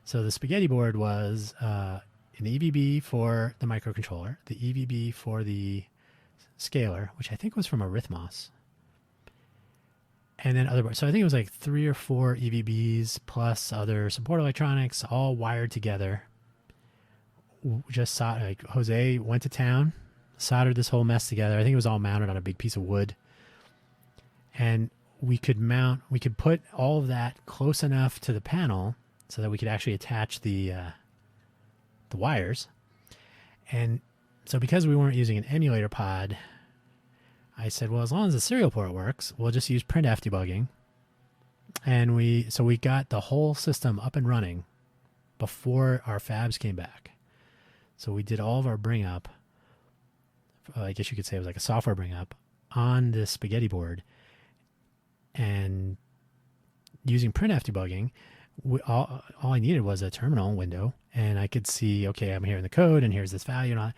So the spaghetti board was an EVB for the microcontroller, the EVB for the scaler, which I think was from Arithmos, and then other boards. So I think it was like 3 or 4 EVBs plus other support electronics, all wired together. Just like Jose went to town, soldered this whole mess together. I think it was all mounted on a big piece of wood, and we could put all of that close enough to the panel so that we could actually attach the wires. And so because we weren't using an emulator pod, I said, well, as long as the serial port works, we'll just use printf debugging. And we got the whole system up and running before our fabs came back. So we did all of our bring up, I guess you could say it was like a software bring up, on this spaghetti board. And using printf debugging, all I needed was a terminal window, and I could see, okay, I'm here in the code, and here's this value, and all.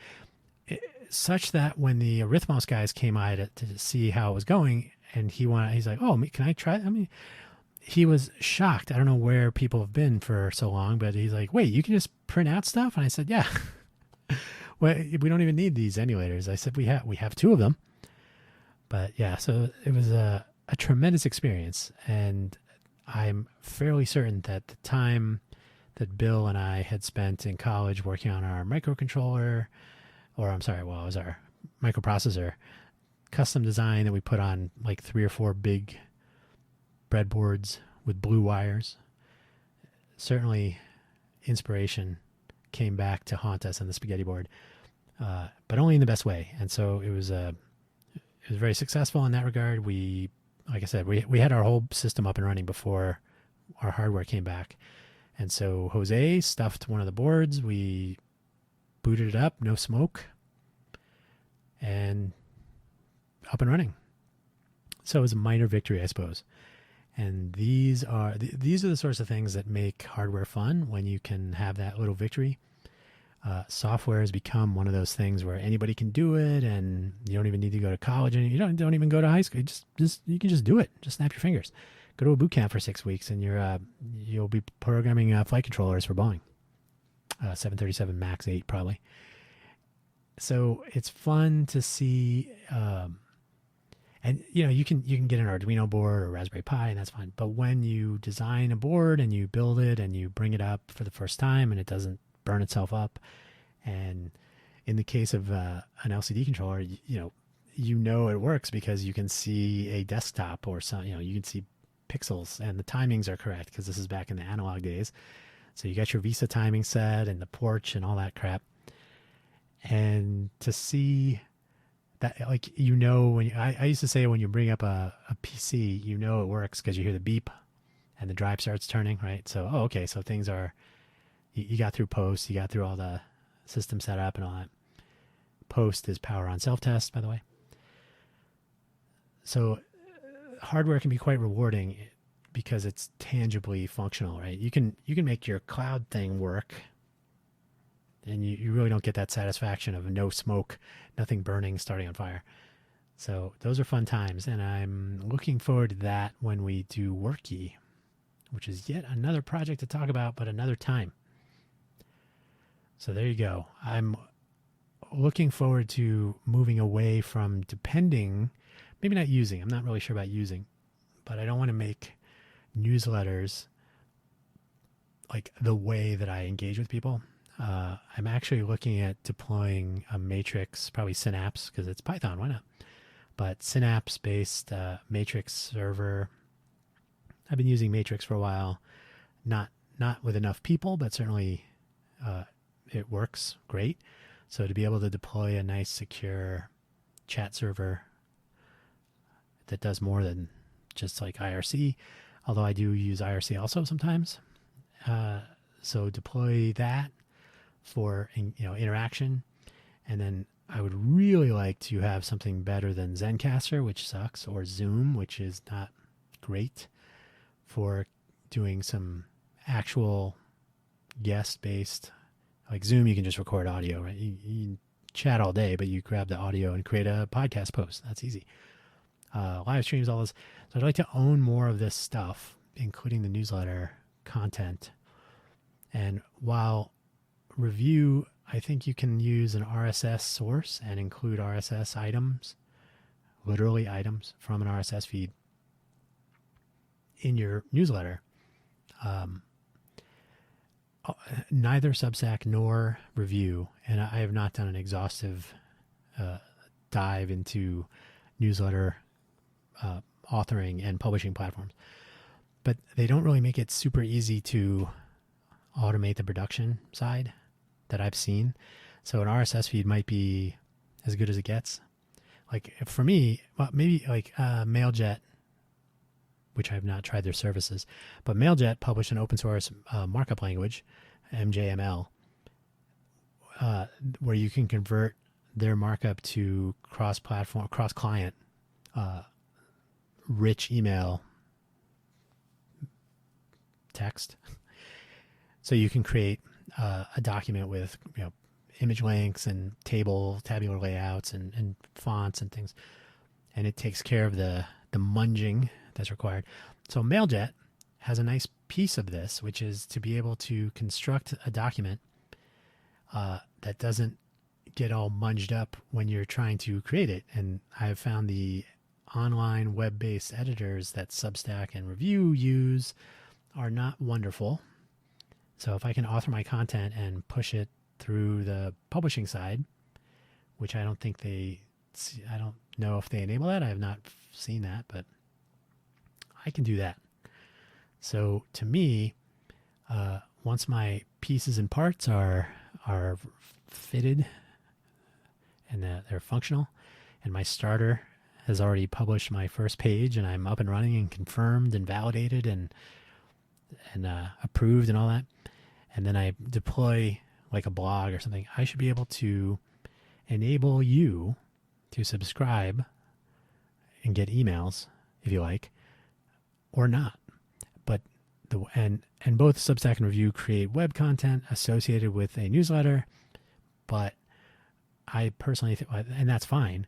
Such that when the Arithmos guys came out to see how it was going, and he's like, oh, can I try? I mean, he was shocked. I don't know where people have been for so long, but he's like, wait, you can just print out stuff? And I said, yeah. Well, we don't even need these emulators. I said, we have 2 of them. But yeah, so it was a tremendous experience, and I'm fairly certain that the time that Bill and I had spent in college working on our microcontroller, or I'm sorry, well, it was our microprocessor custom design that we put on like 3 or 4 big breadboards with blue wires. Certainly inspiration came back to haunt us on the spaghetti board, but only in the best way. And so it was very successful in that regard. Like I said, we had our whole system up and running before our hardware came back. And so Jose stuffed one of the boards. We booted it up, no smoke, and up and running. So it was a minor victory, I suppose. And these are the sorts of things that make hardware fun when you can have that little victory. Software has become one of those things where anybody can do it, and you don't even need to go to college, and you don't even go to high school. You can just do it. Just snap your fingers. Go to a boot camp for 6 weeks, and you'll be programming flight controllers for Boeing. 737 MAX 8 probably. So it's fun to see, and you can get an Arduino board or Raspberry Pi, and that's fine. But when you design a board and you build it and you bring it up for the first time and it doesn't burn itself up, and in the case of an LCD controller, you know it works because you can see a desktop or some, you can see pixels and the timings are correct because this is back in the analog days. So you got your VISA timing set and the porch and all that crap. And to see that, like, when I used to say when you bring up a PC, it works because you hear the beep and the drive starts turning, right? So, okay, so things are, you got through post, you got through all the system setup and all that. Post is power on self-test, by the way. So hardware can be quite rewarding because it's tangibly functional, right? You can make your cloud thing work, and you really don't get that satisfaction of no smoke, nothing burning, starting on fire. So those are fun times, and I'm looking forward to that when we do Worky, which is yet another project to talk about, but another time. So there you go. I'm looking forward to moving away from depending, maybe not using, I'm not really sure about using, but I don't want to make newsletters like the way that I engage with people. I'm actually looking at deploying a Matrix, probably Synapse, because it's Python, why not? But Synapse-based Matrix server. I've been using Matrix for a while, not with enough people, but certainly it works great. So to be able to deploy a nice, secure chat server that does more than just like IRC, although I do use IRC also sometimes. So deploy that for interaction, And then I would really like to have something better than Zencaster, which sucks, or Zoom, which is not great for doing some actual guest based. Like Zoom, you can just record audio, right? You chat all day, but you grab the audio and create a podcast post. That's easy. Live streams, all this. So I'd like to own more of this stuff, including the newsletter content. And while review, I think you can use an RSS source and include RSS items, literally items from an RSS feed in your newsletter. Neither Substack nor review, and I have not done an exhaustive dive into newsletter authoring and publishing platforms, but they don't really make it super easy to automate the production side that I've seen. So an RSS feed might be as good as it gets. Like for me, well, maybe like Mailjet, which I've not tried their services, but Mailjet published an open source markup language, MJML, where you can convert their markup to cross-platform, cross-client, rich email text. So you can create a document with image links and tabular layouts and fonts and things, and it takes care of the munging that's required. So Mailjet has a nice piece of this, which is to be able to construct a document that doesn't get all munged up when you're trying to create it. And I've found the online web-based editors that Substack and Review use are not wonderful. So if I can author my content and push it through the publishing side, which I don't know if they enable that. I have not seen that, but I can do that. So to me, once my pieces and parts are fitted and they're functional, and my starter has already published my first page, and I'm up and running and confirmed and validated and approved and all that, and then I deploy like a blog or something, I should be able to enable you to subscribe and get emails if you like, or not. But and both Substack and Review create web content associated with a newsletter, but I personally think, and that's fine,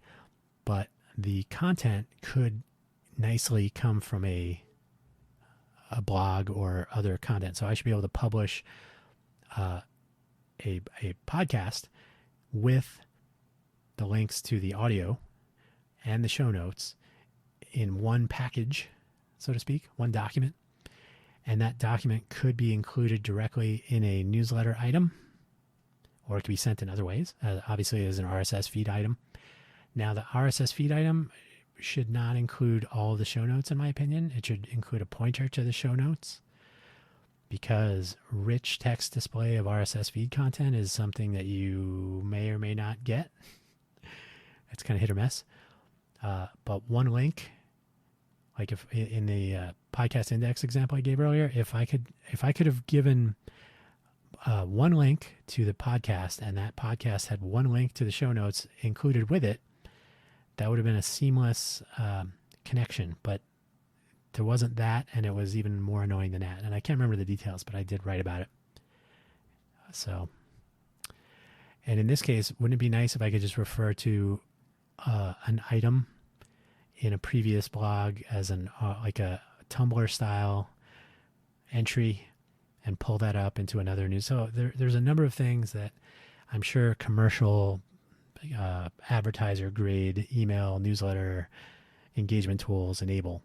but the content could nicely come from a blog or other content. So I should be able to publish a podcast with the links to the audio and the show notes in one package, so to speak, one document. And that document could be included directly in a newsletter item, or it could be sent in other ways, obviously as an RSS feed item. Now, the RSS feed item should not include all of the show notes, in my opinion. It should include a pointer to the show notes, because rich text display of RSS feed content is something that you may or may not get. It's kind of hit or miss. But one link, like if in the podcast index example I gave earlier, if I could have given one link to the podcast, and that podcast had one link to the show notes included with it, that would have been a seamless connection. But there wasn't that, and it was even more annoying than that. And I can't remember the details, but I did write about it. So, and in this case, wouldn't it be nice if I could just refer to an item in a previous blog as an like a Tumblr style entry and pull that up into another news? So there's a number of things that I'm sure commercial advertiser grade email newsletter engagement tools enable.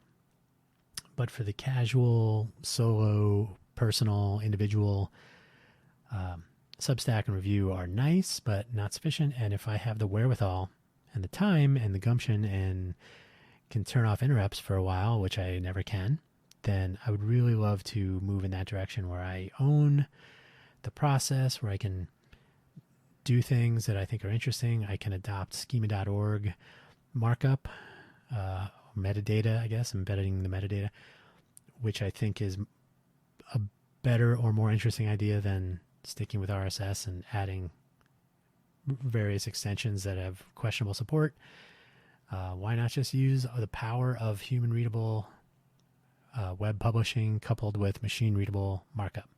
But for the casual, solo, personal, individual, Substack and Review are nice, but not sufficient. And if I have the wherewithal and the time and the gumption and can turn off interrupts for a while, which I never can, then I would really love to move in that direction where I own the process, where I can do things that I think are interesting. I can adopt schema.org markup, metadata, I guess, embedding the metadata, which I think is a better or more interesting idea than sticking with RSS and adding various extensions that have questionable support. Why not just use the power of human readable web publishing coupled with machine readable markup?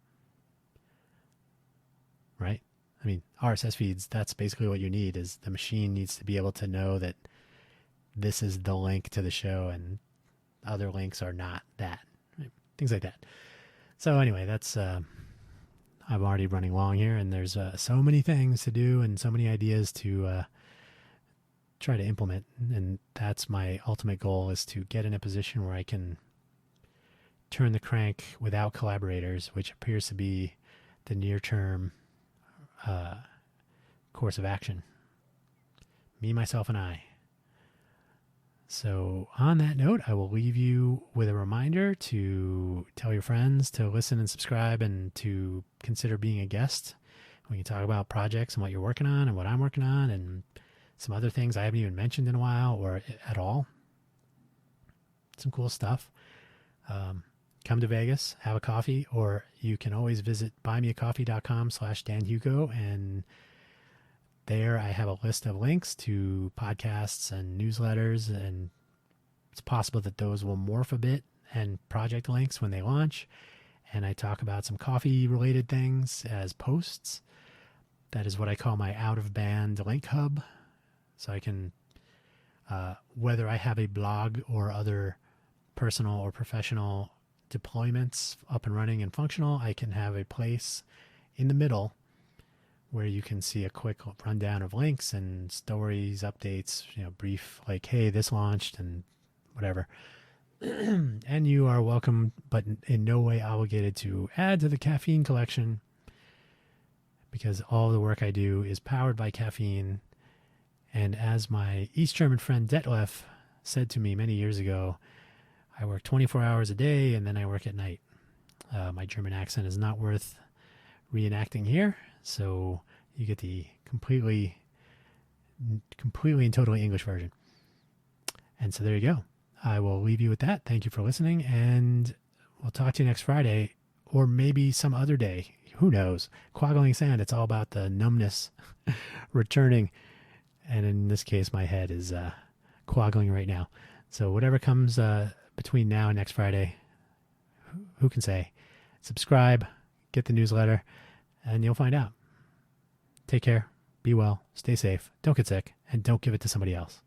Right? I mean, RSS feeds, that's basically what you need. Is the machine needs to be able to know that this is the link to the show and other links are not that. Right? Things like that. So anyway, that's I'm already running long here, and there's so many things to do and so many ideas to try to implement, and that's my ultimate goal, is to get in a position where I can turn the crank without collaborators, which appears to be the near-term course of action. Me, myself, and I. So on that note, I will leave you with a reminder to tell your friends to listen and subscribe and to consider being a guest. We can talk about projects and what you're working on and what I'm working on and some other things I haven't even mentioned in a while or at all. Some cool stuff. Come to Vegas, have a coffee, or you can always visit buymeacoffee.com/DanHugo, and there I have a list of links to podcasts and newsletters, and it's possible that those will morph a bit, and project links when they launch. And I talk about some coffee-related things as posts. That is what I call my out-of-band link hub. So I can, whether I have a blog or other personal or professional deployments up and running and functional, I can have a place in the middle where you can see a quick rundown of links and stories, updates, brief, like, hey, this launched and whatever. And you are welcome, but in no way obligated, to add to the caffeine collection, because all the work I do is powered by caffeine. And as my East German friend Detlef said to me many years ago, I work 24 hours a day and then I work at night. My German accent is not worth reenacting here, so you get the completely and totally English version. And so there you go. I will leave you with that. Thank you for listening, and we'll talk to you next Friday, or maybe some other day. Who knows? Quaggling sand, it's all about the numbness returning. And in this case, my head is quaggling right now. So whatever comes between now and next Friday, who can say? Subscribe, get the newsletter, and you'll find out. Take care, be well, stay safe, don't get sick, and don't give it to somebody else.